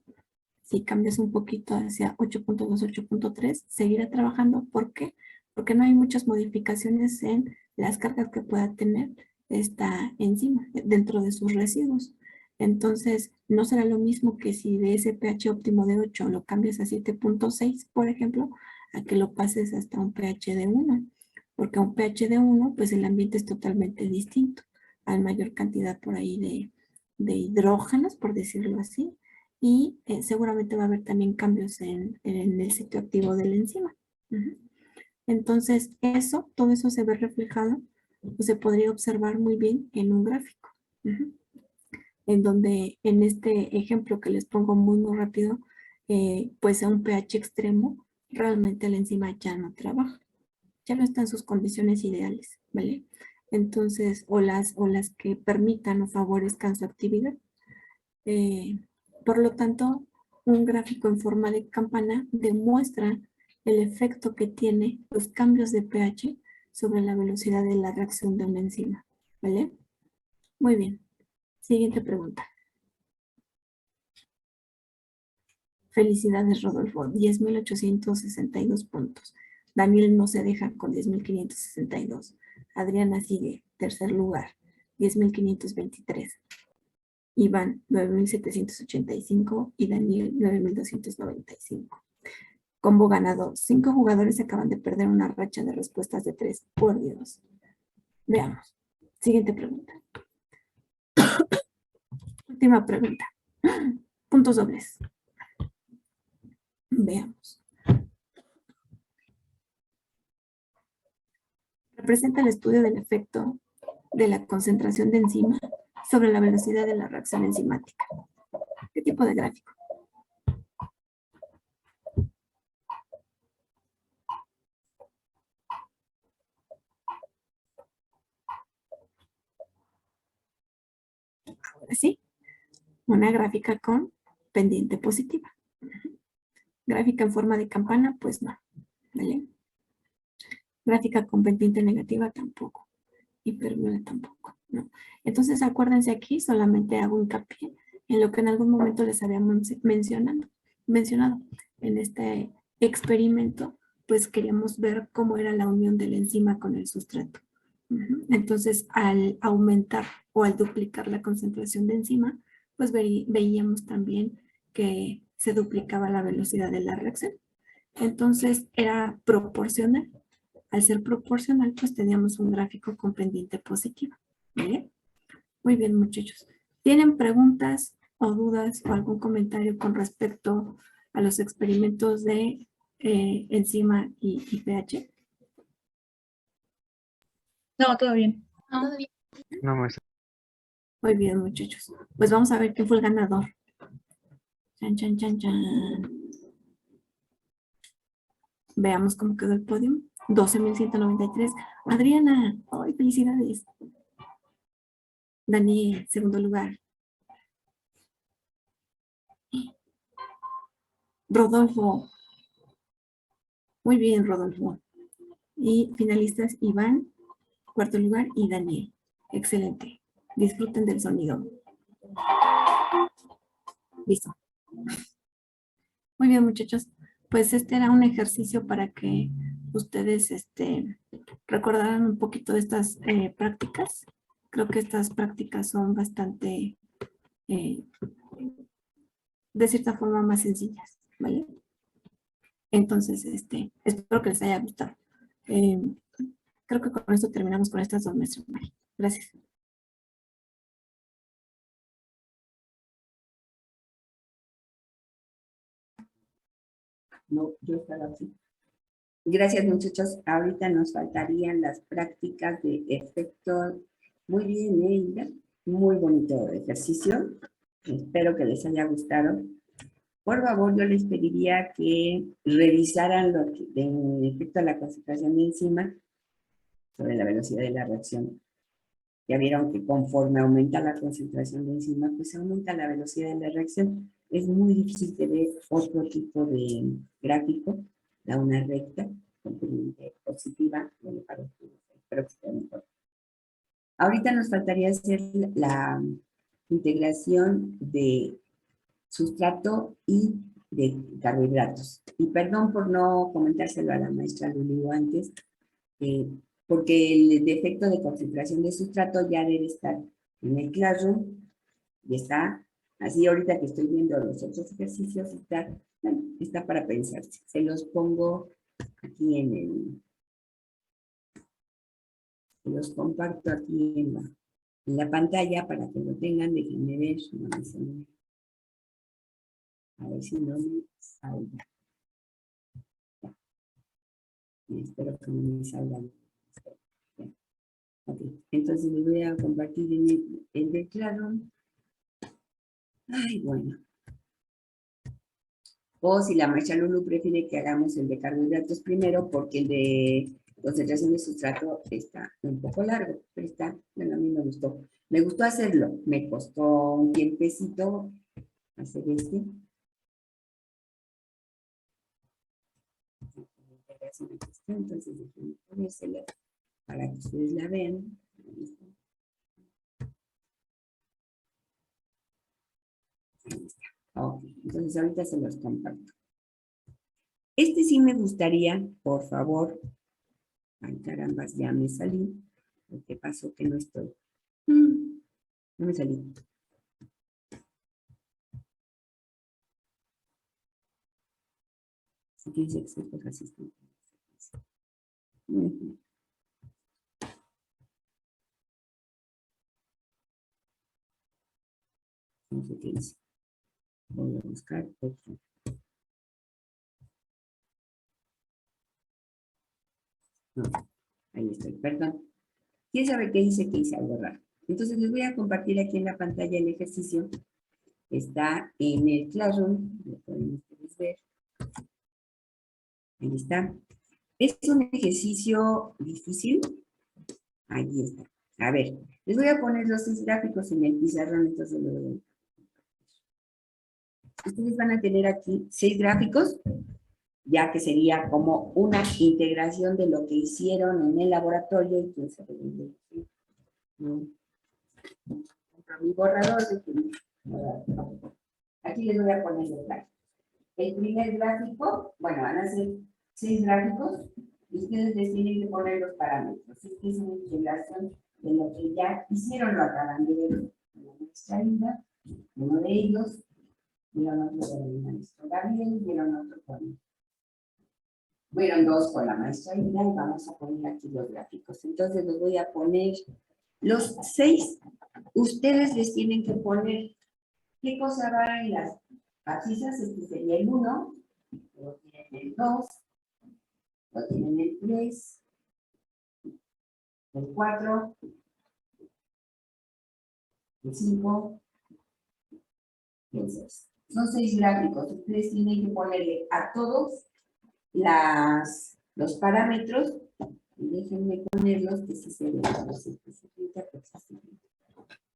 Si cambias un poquito hacia 8.2, 8.3, seguirá trabajando. ¿Por qué? Porque no hay muchas modificaciones en las cargas que pueda tener esta enzima dentro de sus residuos. Entonces, no será lo mismo que si de ese pH óptimo de 8 lo cambias a 7.6, por ejemplo, a que lo pases hasta un pH de 1. Porque a un pH de 1, pues el ambiente es totalmente distinto. Hay mayor cantidad por ahí de hidrógenos, por decirlo así, y seguramente va a haber también cambios en el sitio activo de la enzima. Entonces, todo eso se ve reflejado, pues se podría observar muy bien en un gráfico. En donde, en este ejemplo que les pongo muy rápido, pues a un pH extremo, realmente la enzima ya no trabaja. Ya no está en sus condiciones ideales, ¿vale? Entonces, o las que permitan o favorezcan su actividad. Por lo tanto, un gráfico en forma de campana demuestra el efecto que tiene los cambios de pH sobre la velocidad de la reacción de una enzima, ¿vale? Muy bien. Siguiente pregunta. Felicidades, Rodolfo, 10,862 puntos. Daniel no se deja con 10,562. Adriana sigue, tercer lugar, 10,523. Iván, 9,785 y Daniel, 9,295. Combo ganador. 5 jugadores acaban de perder una racha de respuestas de 3. Por Dios. Veamos. Siguiente pregunta. Última pregunta. Puntos dobles. Veamos. Representa el estudio del efecto de la concentración de enzima sobre la velocidad de la reacción enzimática. ¿Qué tipo de gráfico? Ahora sí, una gráfica con pendiente positiva. Gráfica en forma de campana, pues no. ¿Vale? Gráfica con pendiente negativa tampoco. Hipérbola tampoco, ¿no? Entonces acuérdense aquí, solamente hago hincapié en lo que en algún momento les habíamos mencionado. En este experimento, pues queríamos ver cómo era la unión de la enzima con el sustrato. Entonces, al aumentar o al duplicar la concentración de enzima, pues veíamos también que se duplicaba la velocidad de la reacción. Entonces, era proporcional. Al ser proporcional, pues teníamos un gráfico con pendiente positiva. ¿Vale? Muy bien, muchachos. ¿Tienen preguntas o dudas o algún comentario con respecto a los experimentos de enzima y pH? No, todo bien. No me Muy bien, muchachos. Pues vamos a ver quién fue el ganador. Chan, chan, chan, chan. Veamos cómo quedó el podio. 12,193. Adriana, ¡ay, felicidades! Daniel, segundo lugar. Rodolfo. Muy bien, Rodolfo. Y finalistas Iván, cuarto lugar, y Daniel. Excelente. Disfruten del sonido. Listo. Muy bien, muchachos. Pues este era un ejercicio para que ustedes recordaran un poquito de estas prácticas. Creo que estas prácticas son bastante, de cierta forma, más sencillas, ¿vale? Entonces, espero que les haya gustado. Creo que con esto terminamos con estas dos maestras. Gracias. No, yo estaba así. Gracias, muchachos. Ahorita nos faltarían las prácticas de efecto. Muy bien, Ida. Muy bonito ejercicio. Espero que les haya gustado. Por favor, yo les pediría que revisaran lo que de efecto a la concentración de enzima sobre la velocidad de la reacción. Ya vieron que conforme aumenta la concentración de enzima, pues aumenta la velocidad de la reacción. Es muy difícil de ver otro tipo de gráfico, da una recta con pendiente positiva, bueno, espero que esté mejor. Ahorita nos faltaría hacer la integración de sustrato y de carbohidratos. Y perdón por no comentárselo a la maestra Lulú antes, porque el defecto de concentración de sustrato ya debe estar en el Classroom, y está así ahorita que estoy viendo los otros ejercicios, está para pensarse. Se los pongo aquí se los comparto aquí en la pantalla para que lo tengan. Déjenme ver, a ver si no me salga. Espero que no me salga. Okay. Entonces les voy a compartir el de Classroom. Ay, bueno. O si la maestra Lulu prefiere que hagamos el de carbohidratos primero, porque el de concentración de sustrato está un poco largo, pero está, bueno, a mí me gustó. Me gustó hacerlo, me costó un tiempecito hacer este. Entonces déjenme ponérsela para que ustedes la vean. Ahí está. Ok, Entonces ahorita se los comparto. Este sí me gustaría, por favor. Ay, carambas, ya me salí. ¿Qué pasó que no estoy? No me salí. Si quieres expertos asistentes. No sé qué dice. Voy a buscar otro. No, ahí estoy, perdón. ¿Quién sabe qué dice que hice algo raro? Entonces les voy a compartir aquí en la pantalla el ejercicio. Está en el Classroom, lo pueden ustedes ver. Ahí está. ¿Es un ejercicio difícil? Ahí está. A ver, les voy a poner los 6 gráficos en el pizarrón, entonces lo voy a... Ustedes van a tener aquí 6 gráficos, ya que sería como una integración de lo que hicieron en el laboratorio y que se mi borrador de aquí les voy a poner los gráficos. El primer gráfico, bueno, van a ser 6 gráficos y ustedes les tienen que poner los parámetros. Esta es una integración de lo que ya hicieron, lo acaban de ver en la maestra Linda, uno de ellos, vieron otro con el maestro Gabriel, vieron otro con... Fueron 2 con la maestra Linda y vamos a poner aquí los gráficos. Entonces les voy a poner los 6, ustedes les tienen que poner qué cosa va en las abscisas. Este sería el 1, luego tienen el 2, luego tienen el 3, el 4, el 5 y el 6. Son 6 gráficos. Ustedes tienen que ponerle a todos los parámetros. Y déjenme ponerlos que si se ven.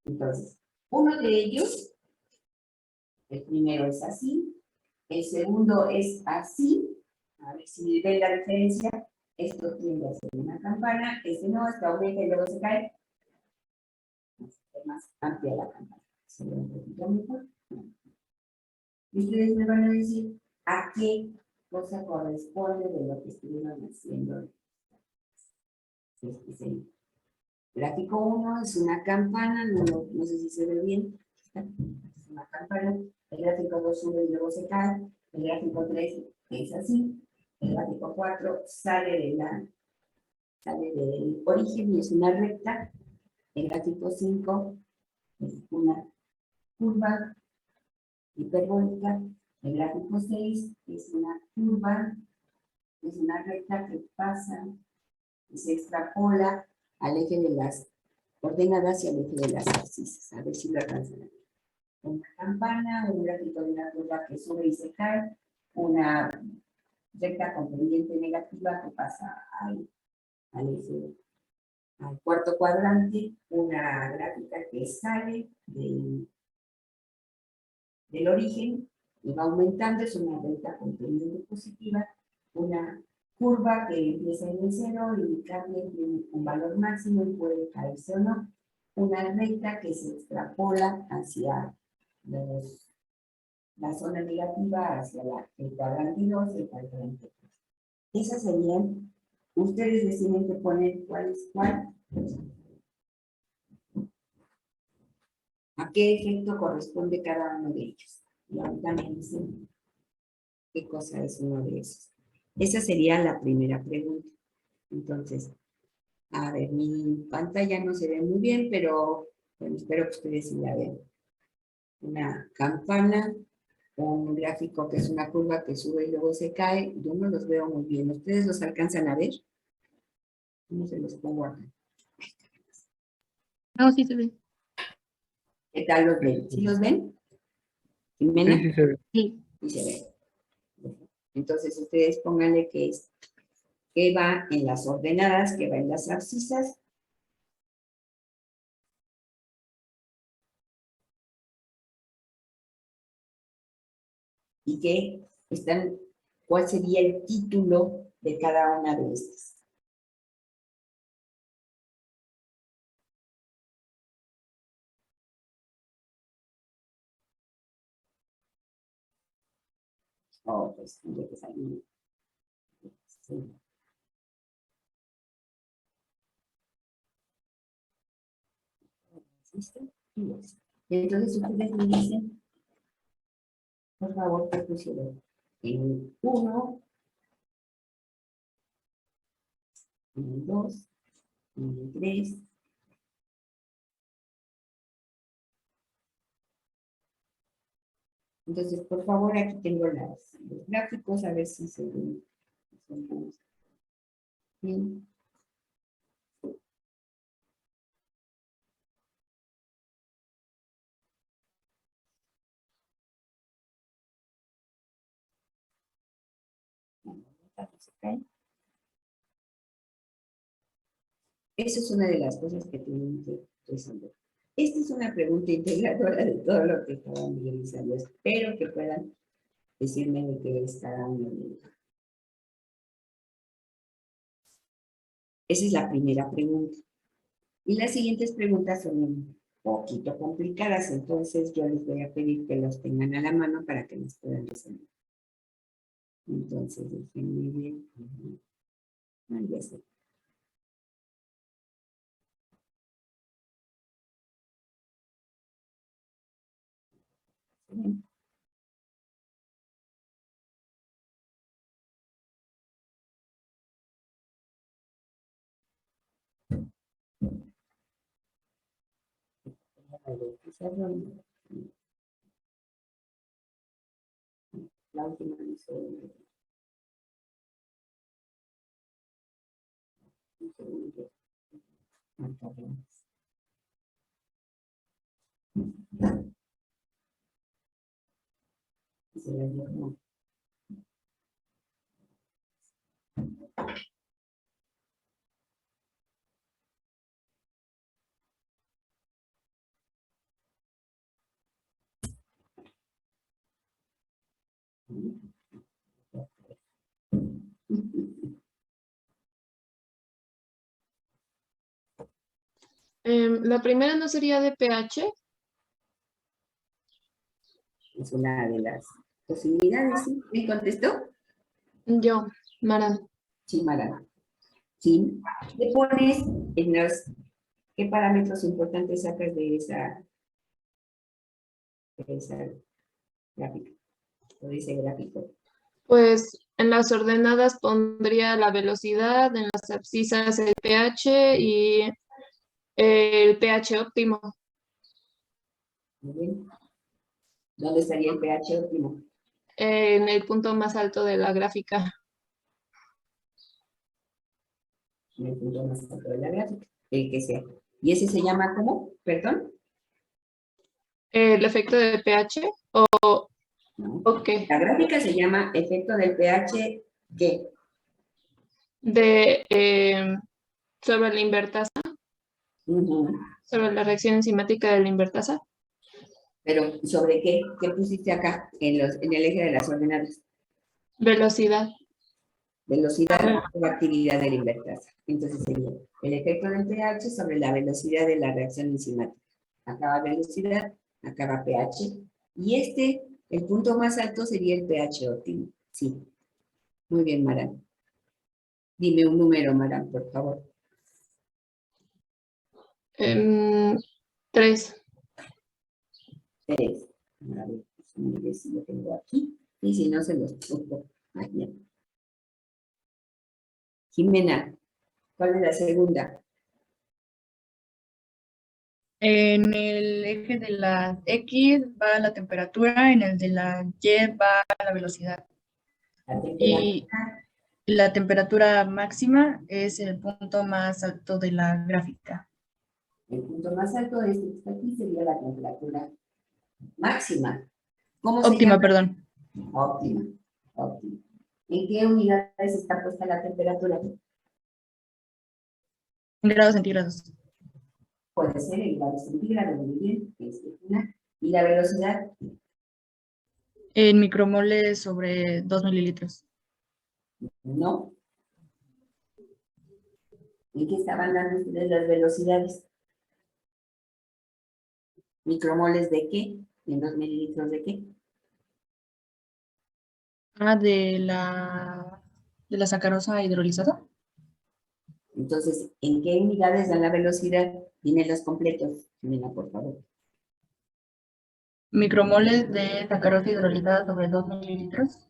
Entonces, uno de ellos, el primero es así, el segundo es así. A ver si ven la diferencia. Esto tiende a ser una campana, este no, este aumenta y luego se cae. Es más amplia la campana. Se ve un poquito mejor. Y ustedes me van a decir a qué cosa corresponde de lo que estuvieron haciendo. Este es el gráfico 1, es una campana, no sé si se ve bien. Es una campana. El gráfico 2 sube y luego se cae. El gráfico 3 es así. El gráfico 4 sale del origen y es una recta. El gráfico 5 es una curva hiperbólica. El gráfico 6 es una curva, es una recta que pasa y se extrapola al eje de las coordenadas y al eje de las abscisas. A ver si lo alcanzan a ver. Una campana, un gráfico de una curva que sube y se cae, una recta con pendiente negativa que pasa al cuarto cuadrante, una gráfica que sale del origen y va aumentando, es una recta con pendiente positiva, una curva que empieza en el 0 y cambia en un valor máximo y puede caerse o no, una recta que se extrapola hacia la zona negativa, hacia el cuadrante 2 y el cuadrante 3. Esas serían, ustedes les tienen que poner cuál es cuál, a qué efecto corresponde cada uno de ellos. Y ahorita me dicen qué cosa es uno de esos. Esa sería la primera pregunta. Entonces, a ver, mi pantalla no se ve muy bien, pero bueno, espero que ustedes sí la vean. Una campana, un gráfico que es una curva que sube y luego se cae. Yo no los veo muy bien. ¿Ustedes los alcanzan a ver? ¿Cómo se los pongo acá? No, sí se ve. ¿Qué tal los ven? ¿Sí los ven? ¿Jimena? Sí, sí se ve. Sí. Sí se ve. Entonces ustedes pónganle que va en las ordenadas, que va en las abscisas. Y que ¿cuál sería el título de cada una de estas? Oh, pues tendría que salir. Sí. ¿Listo? Y entonces ustedes me dicen, por favor, que pusieron en 1, en 2, en 3. Entonces, por favor, aquí tengo los gráficos, a ver si se ven. Bien. Eso es una de las cosas que tienen que resolver. Esta es una pregunta integradora de todo lo que estaban realizando. Espero que puedan decirme de qué está dando. Esa es la primera pregunta. Y las siguientes preguntas son un poquito complicadas, entonces yo les voy a pedir que los tengan a la mano para que las puedan resolver. Entonces, déjenme ver. Ah, ya sé. Bien. La última dice, un segundo. Se las dejo. La primera no sería de pH. Es una de las posibilidades, ¿sí? ¿Me contestó? Yo, Maran. Sí, Mara. ¿Sí? Le pones en los, ¿qué parámetros importantes sacas de esa gráfica? O de ese gráfico. Pues en las ordenadas pondría la velocidad, en las abscisas el pH y el pH óptimo. Muy bien. ¿Dónde estaría el pH óptimo? En el punto más alto de la gráfica. En el punto más alto de la gráfica, el que sea. ¿Y ese se llama cómo? ¿Perdón? ¿El efecto de pH o qué? La gráfica se llama efecto del pH, ¿qué? Sobre la invertasa. Sobre la reacción enzimática de la invertasa. ¿Pero sobre qué? ¿Qué pusiste acá en el eje de las ordenadas? Velocidad. Velocidad o actividad de la invertasa. Entonces sería el efecto del pH sobre la velocidad de la reacción enzimática. Acá va velocidad, acá va pH. Y el punto más alto sería el pH óptimo. Sí. Muy bien, Maran. Dime un número, Maran, por favor. 3. 3. A ver, mire si lo tengo aquí. Y si no, se los pongo. Bien. Jimena, ¿cuál es la segunda? En el eje de la X va la temperatura, en el de la Y va la velocidad. Y la temperatura máxima es el punto más alto de la gráfica. El punto más alto de este que está aquí sería la temperatura máxima. ¿Cómo se Óptima, llama? perdón. Óptima. Óptima. ¿En qué unidades está puesta la temperatura? En grados centígrados. Puede ser en grados centígrados, muy bien. Es una. ¿Y la velocidad? En micromoles sobre 2 mililitros. No. ¿En qué estaban dando ustedes las velocidades? ¿Micromoles de qué? ¿En 2 mililitros de qué? Ah, de la sacarosa hidrolizada. Entonces, ¿en qué unidades da la velocidad? Dime los completos, Jimena, por favor. Micromoles de sacarosa hidrolizada sobre 2 mililitros.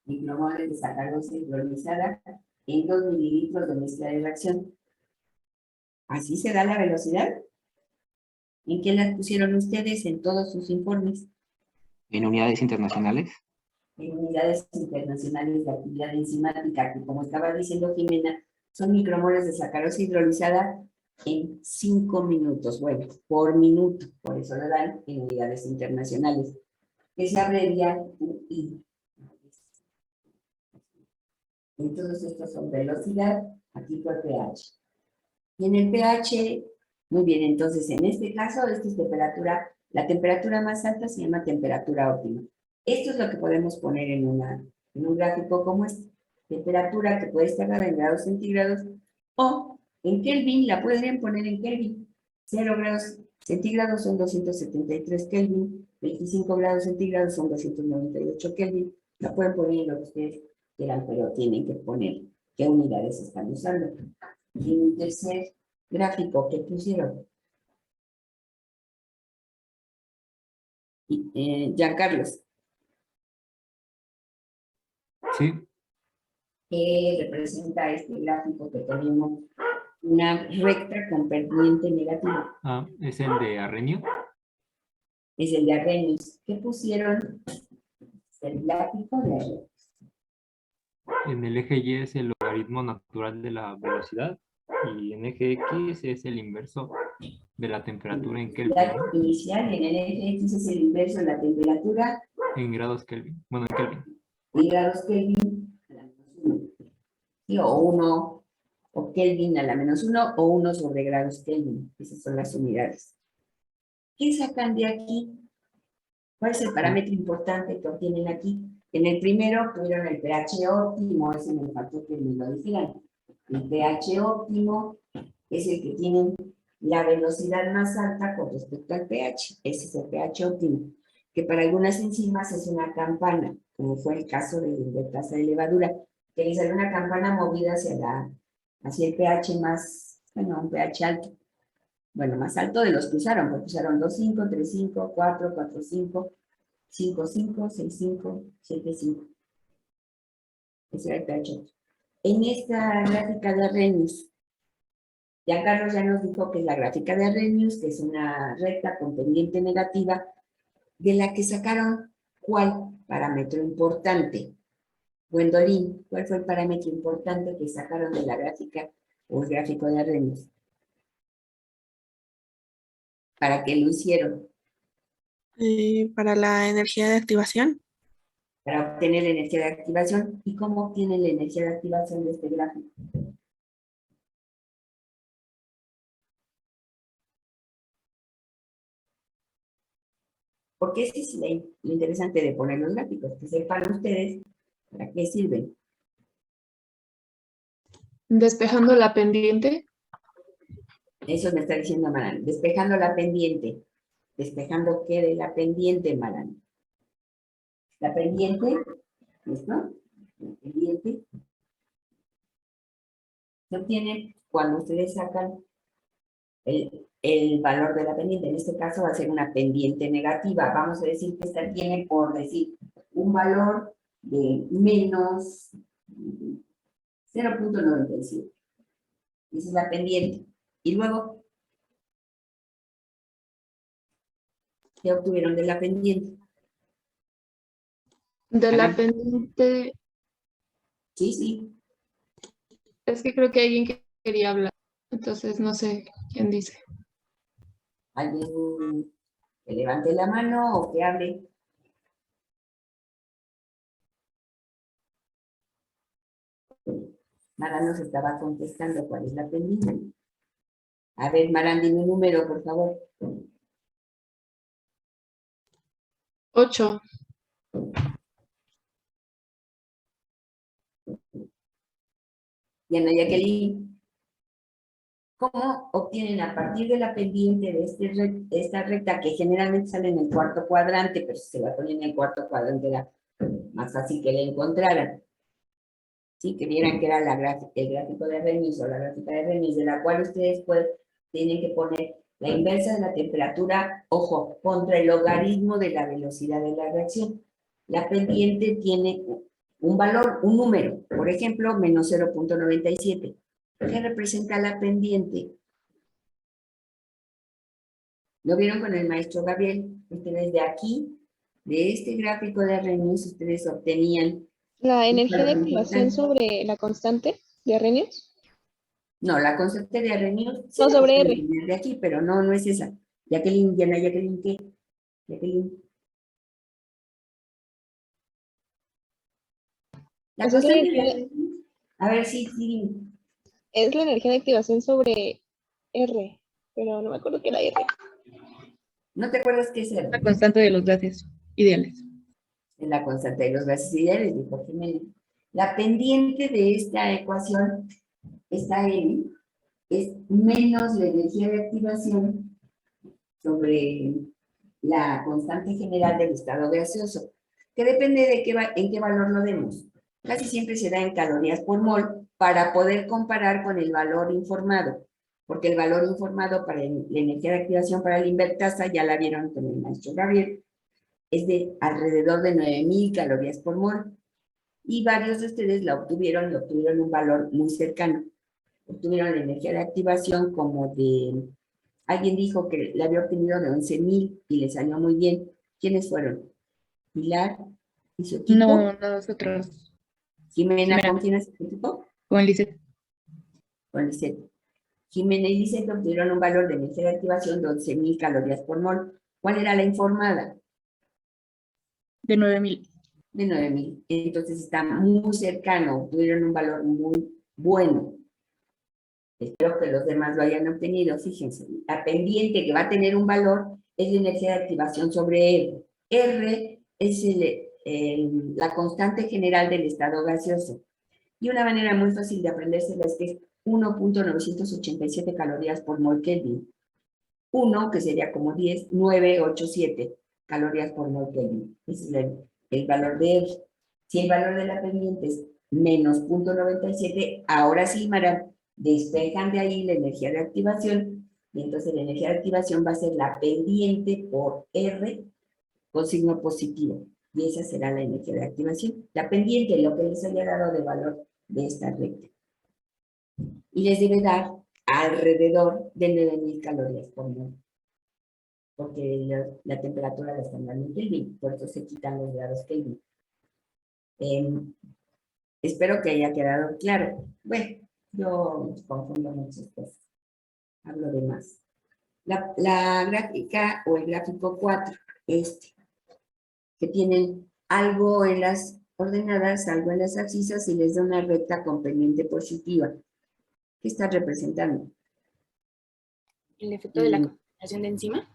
Micromoles de sacarosa hidrolizada en 2 mililitros de mezcla de reacción. ¿Así se da la velocidad? ¿En qué las pusieron ustedes en todos sus informes? En unidades internacionales. En unidades internacionales de actividad enzimática, que como estaba diciendo Jimena, son micromoles de sacarosa hidrolizada en 5 minutos, bueno, por minuto, por eso lo dan en unidades internacionales, que se abrevia UI. Entonces estos son velocidad, aquí fue pH. Y en el pH, muy bien, entonces en este caso, esta es temperatura, la temperatura más alta se llama temperatura óptima. Esto es lo que podemos poner en un gráfico como este. Temperatura que puede estar en grados centígrados o en Kelvin, la podrían poner en Kelvin. 0 grados centígrados son 273 Kelvin, 25 grados centígrados son 298 Kelvin. La pueden poner en lo que ustedes quieran, pero tienen que poner qué unidades están usando. Y en el tercer gráfico que pusieron, Giancarlos. Sí. Que representa este gráfico que tenemos una recta con pendiente negativa. Ah, ¿es el de Arrhenius? Es el de Arrhenius. ¿Qué pusieron? El gráfico de Arrhenius. En el eje Y es el logaritmo natural de la velocidad y en eje X es el inverso de la temperatura en Kelvin. La inicial en el eje X es el inverso de la temperatura En grados Kelvin. Bueno, en Kelvin. en grados Kelvin a la menos 1. Sí, o 1, o Kelvin a la menos 1, o 1 sobre grados Kelvin. Esas son las unidades. ¿Qué sacan de aquí? ¿Cuál es el parámetro importante que obtienen aquí? En el primero tuvieron el pH óptimo, ese me faltó que me lo dijeran. El pH óptimo es el que tiene la velocidad más alta con respecto al pH. Ese es el pH óptimo, que para algunas enzimas es una campana, como fue el caso de tasa de levadura, que les sale una campana movida hacia el pH más, bueno, un pH alto. Bueno, más alto de los que usaron, porque usaron 2,5, 3,5, 4, 4,5, 5,5, 6,5, 7,5. Ese era el pH. En esta gráfica de Arrhenius, ya Carlos ya nos dijo que es la gráfica de Arrhenius, que es una recta con pendiente negativa, de la que sacaron ¿cuál parámetro importante? Gwendolyn, ¿cuál fue el parámetro importante que sacaron de la gráfica o el gráfico de Arrhenius? ¿Para qué lo hicieron? Para la energía de activación. Para obtener la energía de activación. ¿Y cómo obtienen la energía de activación de este gráfico? Porque ese es lo interesante de poner los gráficos, que sepan ustedes para qué sirven. Despejando la pendiente. Eso me está diciendo Maran. Despejando la pendiente. ¿Despejando qué de la pendiente, Maran? La pendiente, ¿listo? La pendiente se obtiene cuando ustedes sacan el valor de la pendiente. En este caso va a ser una pendiente negativa. Vamos a decir que esta tiene, por decir, un valor de menos 0.97. Esa es la pendiente. Y luego, ¿qué obtuvieron de la pendiente? De la pendiente. Sí, sí. Es que creo que alguien que quería hablar. Entonces no sé quién dice. ¿Alguien que levante la mano o que hable? Mara nos estaba contestando cuál es la pendiente. A ver, Mara, dime un número, por favor. 8. Y Ana Jacqueline, ¿cómo obtienen a partir de la pendiente de esta recta que generalmente sale en el cuarto cuadrante, pero si se va a poner en el cuarto cuadrante más fácil que le encontraran. Sí, que vieran que era el gráfico de Arrhenius o la gráfica de Arrhenius, de la cual ustedes tienen que poner la inversa de la temperatura, ojo, contra el logaritmo de la velocidad de la reacción. La pendiente tiene un valor, un número, por ejemplo, menos 0.97. ¿Qué representa la pendiente? ¿Lo vieron con el maestro Gabriel? Ustedes de aquí, de este gráfico de Arrhenius, ustedes obtenían... ¿La un energía de valor activación importante. sobre la constante de Arrhenius? No, la constante de Arrhenius sí No, la sobre pueden R. tener de aquí, pero no, no es esa. Jacqueline, Diana, Jacqueline, ¿qué? Jacqueline. La Pues es la constante de energía, Arrhenius. A ver, sí, sí. es la energía de activación sobre R, pero no me acuerdo qué era R. ¿No te acuerdas qué es R? La constante de los gases ideales. Es la constante de los gases ideales, dijo Jiménez. La pendiente de esta ecuación, esta N, es menos la energía de activación sobre la constante general del estado gaseoso, que depende de en qué valor lo demos. Casi siempre se da en calorías por mol para poder comparar con el valor informado, porque el valor informado para la energía de activación para la invertasa, ya la vieron con el maestro Gabriel, es de alrededor de 9.000 calorías por mol. Y varios de ustedes la obtuvieron y obtuvieron un valor muy cercano. Obtuvieron la energía de activación como de... Alguien dijo que la había obtenido de 11.000 y le salió muy bien. ¿Quiénes fueron? Pilar y su equipo. No, nosotros. Jimena, ¿con quién es su equipo? Con Lisette. Con Lisette. Jimena y Lisette obtuvieron un valor de energía de activación de 11.000 calorías por mol. ¿Cuál era la informada? De 9.000. De 9.000. Entonces está muy cercano, obtuvieron un valor muy bueno. Espero que los demás lo hayan obtenido. Fíjense, la pendiente que va a tener un valor es la energía de activación sobre R. R es la constante general del estado gaseoso. Y una manera muy fácil de aprendérsela es que es 1.987 calorías por mol Kelvin. 1, que sería como 10, 987 calorías por mol Kelvin. Ese es el valor de R. Si el valor de la pendiente es menos 0.97, ahora sí, Mara, despejan de ahí la energía de activación, y entonces la energía de activación va a ser la pendiente por R con signo positivo, y esa será la energía de activación. La pendiente, lo que les haya dado de valor de esta recta. Y les debe dar alrededor de 9.000 calorías por mol, porque la temperatura la están dando en Kelvin, por eso se quitan los grados Kelvin. Espero que haya quedado claro. Bueno, yo confundo muchas cosas. Hablo de más. La gráfica o el gráfico 4, que tienen algo en las ordenadas, algo en las abscisas y les da una recta con pendiente positiva. ¿Qué está representando? El efecto de la concentración de enzima.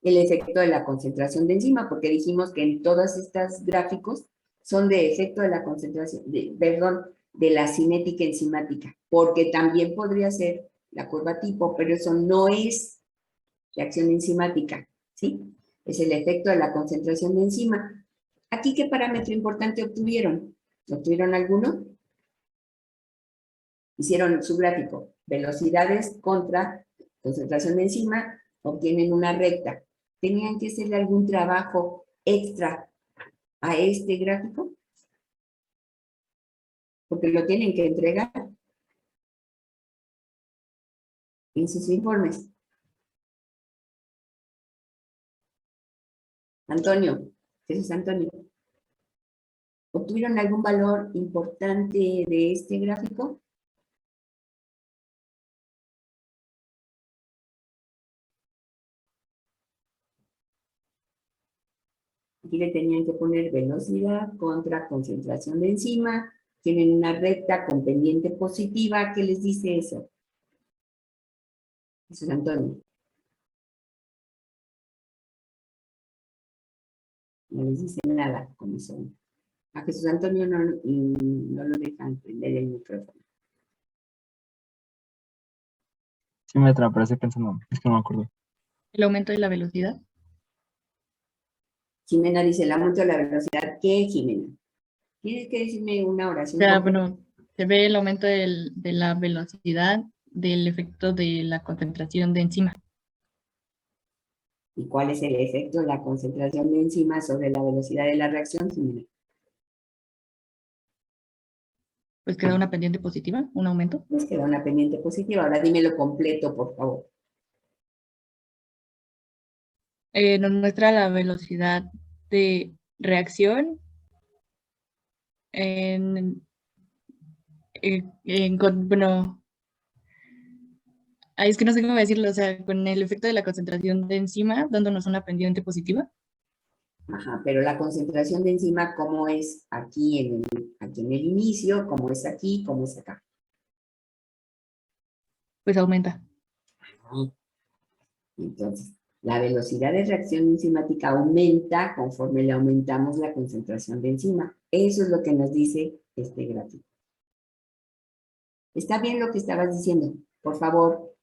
El efecto de la concentración de enzima, porque dijimos que en todos estos gráficos son de efecto de la concentración, de la cinética enzimática, porque también podría ser la curva tipo, pero eso no es reacción enzimática, ¿sí? Es el efecto de la concentración de enzima. ¿Aquí qué parámetro importante obtuvieron? ¿Obtuvieron alguno? Hicieron su gráfico, velocidades contra concentración de enzima, obtienen una recta. ¿Tenían que hacerle algún trabajo extra a este gráfico? Porque lo tienen que entregar en sus informes. Antonio, Jesús Antonio, ¿obtuvieron algún valor importante de este gráfico? Aquí le tenían que poner velocidad contra concentración de enzima. Tienen una recta con pendiente positiva. ¿Qué les dice eso? Jesús Antonio. No les dice nada con eso. A Jesús Antonio no lo dejan prender el micrófono. Sí, maestra, pero estoy pensando, es que no me acuerdo. El aumento de la velocidad. Jimena dice, el aumento de la velocidad, ¿qué, Jimena? Tienes que decirme una oración. O sea, bueno, se ve el aumento de la velocidad del efecto de la concentración de enzima. ¿Y cuál es el efecto de la concentración de enzima sobre la velocidad de la reacción, Jimena? Pues queda una pendiente positiva, un aumento. Pues queda una pendiente positiva. Ahora dímelo completo, por favor. Nos muestra la velocidad de reacción bueno, es que no sé cómo decirlo, o sea, con el efecto de la concentración de enzima, dándonos una pendiente positiva. Ajá, pero la concentración de enzima, ¿cómo es aquí aquí en el inicio? ¿Cómo es aquí? ¿Cómo es acá? Pues aumenta. Entonces, la velocidad de reacción enzimática aumenta conforme le aumentamos la concentración de enzima. Eso es lo que nos dice este gráfico. ¿Está bien lo que estabas diciendo? Por favor,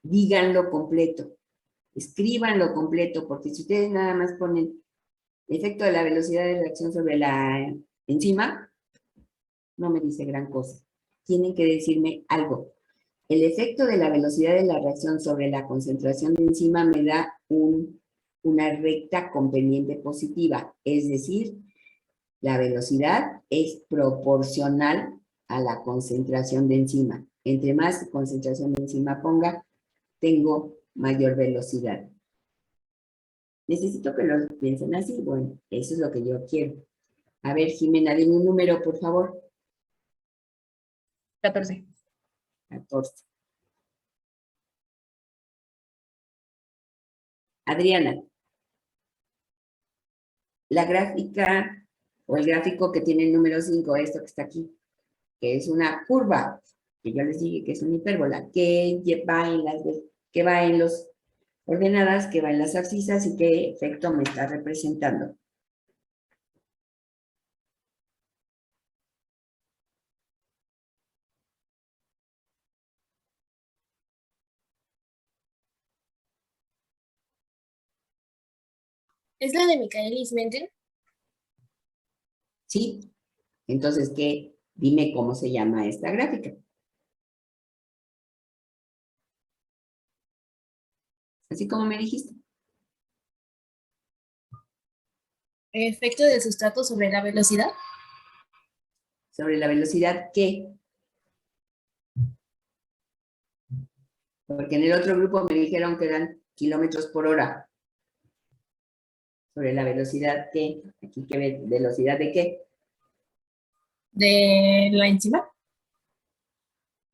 díganlo completo. Escríbanlo completo, porque si ustedes nada más ponen efecto de la velocidad de reacción sobre la enzima, no me dice gran cosa. Tienen que decirme algo. El efecto de la velocidad de la reacción sobre la concentración de enzima me da una recta con pendiente positiva, es decir, la velocidad es proporcional a la concentración de enzima. Entre más concentración de enzima ponga, tengo mayor velocidad. Necesito que lo piensen así. Bueno, eso es lo que yo quiero. A ver, Jimena, dime un número, por favor. 14. 14. Adriana, la gráfica o el gráfico que tiene el número 5, esto que está aquí, que es una curva, que yo les dije que es una hipérbola, que va en las ordenadas, que va en las abscisas y qué efecto me está representando. ¿Es la de Michaelis-Menten? Sí. Entonces, dime cómo se llama esta gráfica. Así como me dijiste. ¿Efecto del sustrato sobre la velocidad? ¿Sobre la velocidad qué? Porque en el otro grupo me dijeron que eran kilómetros por hora. ¿Sobre la velocidad qué? Aquí que ve, ¿velocidad de qué? ¿De la enzima?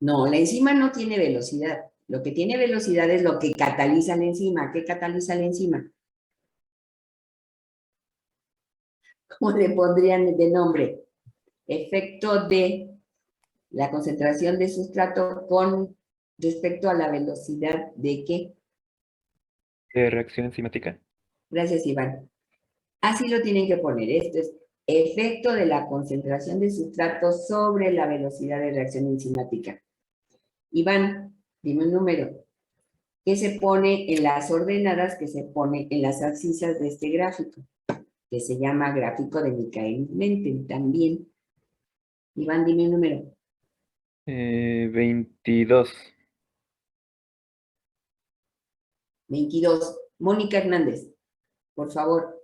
No, la enzima no tiene velocidad. Lo que tiene velocidad es lo que cataliza la enzima. ¿Qué cataliza la enzima? ¿Cómo le pondrían de nombre? Efecto de la concentración de sustrato con respecto a la velocidad de qué. ¿De reacción enzimática? Gracias, Iván. Así lo tienen que poner. Esto es efecto de la concentración de sustrato sobre la velocidad de reacción enzimática. Iván, dime un número. ¿Qué se pone en las ordenadas que se pone en las abscisas de este gráfico? Que se llama gráfico de Michaelis-Menten también. Iván, dime un número. 22. 22. Mónica Hernández, por favor.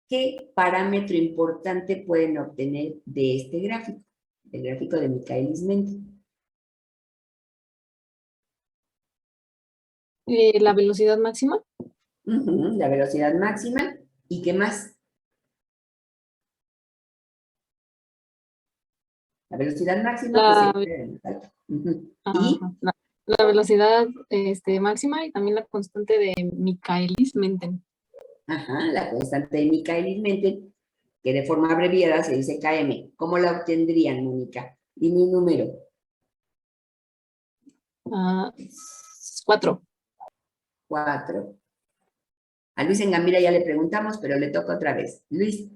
¿Qué parámetro importante pueden obtener de este gráfico? El gráfico de Michaelis-Menten. La velocidad máxima. La velocidad máxima. ¿Y qué más? La velocidad máxima. ¿Y? La velocidad máxima y también la constante de Michaelis-Menten. Ajá, la constante de Michaelis-Menten, que de forma abreviada se dice Km. ¿Cómo la obtendrían, Mónica? Dime un número. 4. 4. A Luis Engamira ya le preguntamos, pero le toca otra vez. Luis,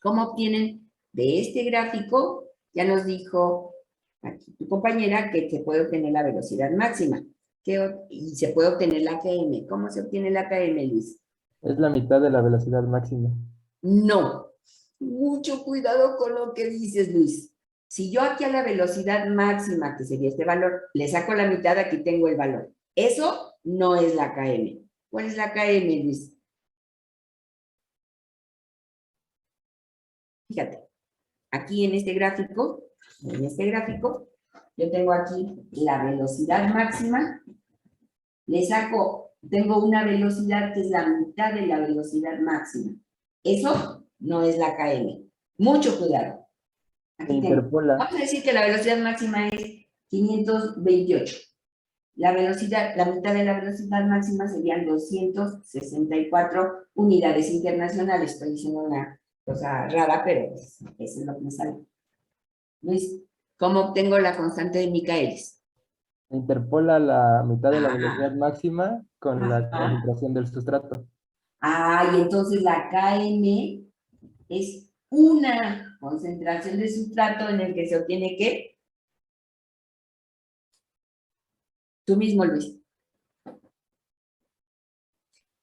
¿cómo obtienen de este gráfico? Ya nos dijo aquí tu compañera que se puede obtener la velocidad máxima y se puede obtener la Km. ¿Cómo se obtiene la Km, Luis? Es la mitad de la velocidad máxima. No. Mucho cuidado con lo que dices, Luis. Si yo aquí a la velocidad máxima, que sería este valor, le saco la mitad, aquí tengo el valor. Eso no es la KM. ¿Cuál es la KM, Luis? Fíjate, aquí en este gráfico, yo tengo aquí la velocidad máxima, le saco, tengo una velocidad que es la mitad de la velocidad máxima. Eso no es la KM. Mucho cuidado. Aquí tengo. Vamos a decir que la velocidad máxima es 528. La mitad de la velocidad máxima serían 264 unidades internacionales. Estoy diciendo una cosa rara, pero eso es lo que me sale. Luis, ¿cómo obtengo la constante de Michaelis? Interpola la mitad de la velocidad máxima con la concentración del sustrato. Y entonces la KM es una concentración de sustrato en el que se obtiene ¿qué? Tú mismo, Luis.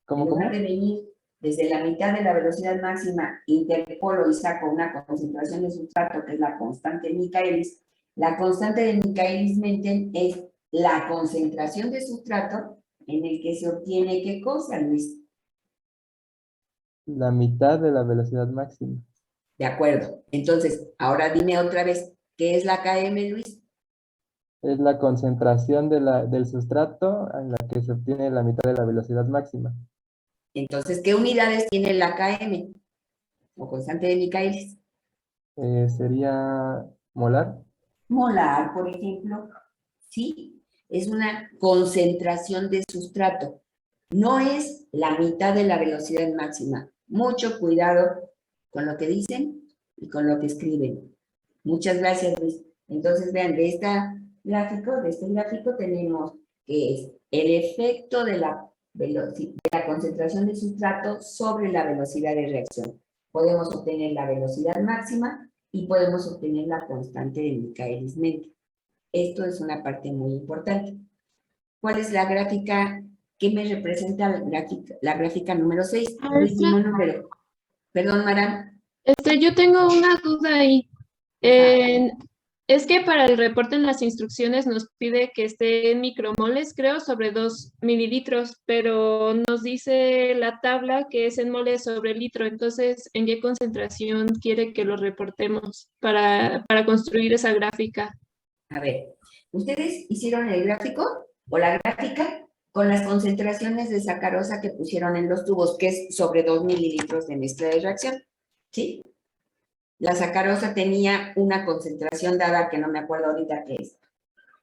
En lugar de venir desde la mitad de la velocidad máxima, interpolo y saco una concentración de sustrato, que es la constante de Michaelis. La constante de Michaelis-Menten es la concentración de sustrato en el que se obtiene ¿qué cosa, Luis? La mitad de la velocidad máxima. De acuerdo. Entonces, ahora dime otra vez, ¿qué es la KM, Luis? Es la concentración del sustrato en la que se obtiene la mitad de la velocidad máxima. Entonces, ¿qué unidades tiene la KM? O constante de Michaelis. Sería molar. Molar, por ejemplo. ¿Sí? Es una concentración de sustrato. No es la mitad de la velocidad máxima. Mucho cuidado con lo que dicen y con lo que escriben. Muchas gracias, Luis. Entonces, vean, de este gráfico tenemos que es el efecto de la concentración de sustrato sobre la velocidad de reacción. Podemos obtener la velocidad máxima y podemos obtener la constante de Michaelis-Menten. Esto es una parte muy importante. ¿Cuál es la gráfica? ¿Qué me representa la gráfica número 6? Último número. Perdón, Mara. Yo tengo una duda ahí. Es que para el reporte en las instrucciones nos pide que esté en micromoles, creo, sobre 2 mililitros, pero nos dice la tabla que es en moles sobre litro. Entonces, ¿en qué concentración quiere que lo reportemos para construir esa gráfica? A ver, ¿ustedes hicieron el gráfico o la gráfica con las concentraciones de sacarosa que pusieron en los tubos, que es sobre 2 mililitros de mezcla de reacción? ¿Sí? La sacarosa tenía una concentración dada que no me acuerdo ahorita qué es.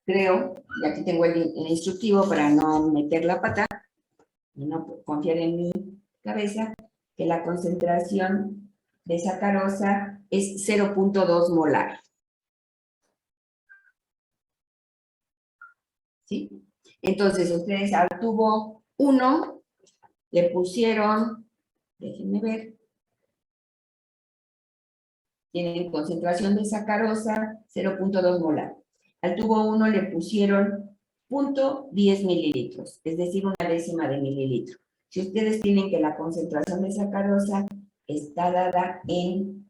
Creo, y aquí tengo el instructivo para no meter la pata y no confiar en mi cabeza, que la concentración de sacarosa es 0.2 molar. ¿Sí? Entonces, ustedes al tubo 1 le pusieron, déjenme ver, tienen concentración de sacarosa 0.2 molar. Al tubo 1 le pusieron 0.10 mililitros, es decir, una décima de mililitro. Si ustedes tienen que la concentración de sacarosa está dada en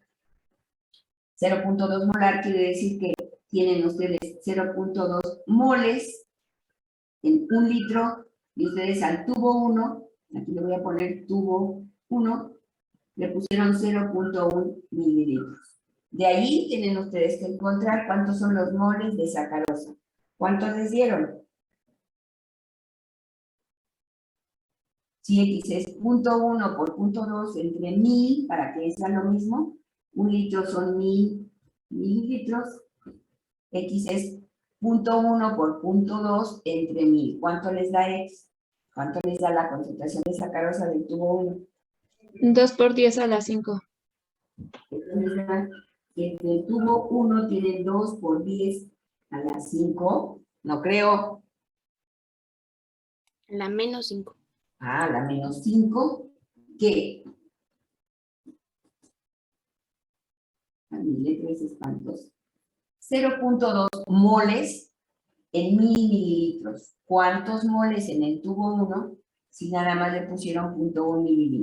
0.2 molar, quiere decir que tienen ustedes 0.2 moles en 1 litro, y ustedes al tubo 1, aquí le voy a poner tubo 1, le pusieron 0.1 mililitros. De ahí tienen ustedes que encontrar cuántos son los moles de sacarosa. ¿Cuántos les dieron? Si X es 0.1 por 0.2 entre 1000, para que sea lo mismo, 1 litro son 1000 mililitros, X es 0.1 por 0.2 entre 1000. ¿Cuánto les da X? ¿Cuánto les da la concentración de sacarosa del tubo 1? 2 por 10 a la 5. Entonces, que el tubo 1 tiene 2 por 10 a la 5. No creo. La menos 5. La menos 5. ¿Qué? Mi letra es espantosa. 0.2 moles en 1000 mililitros. ¿Cuántos moles en el tubo 1 si nada más le pusieron 0.1 mililitros.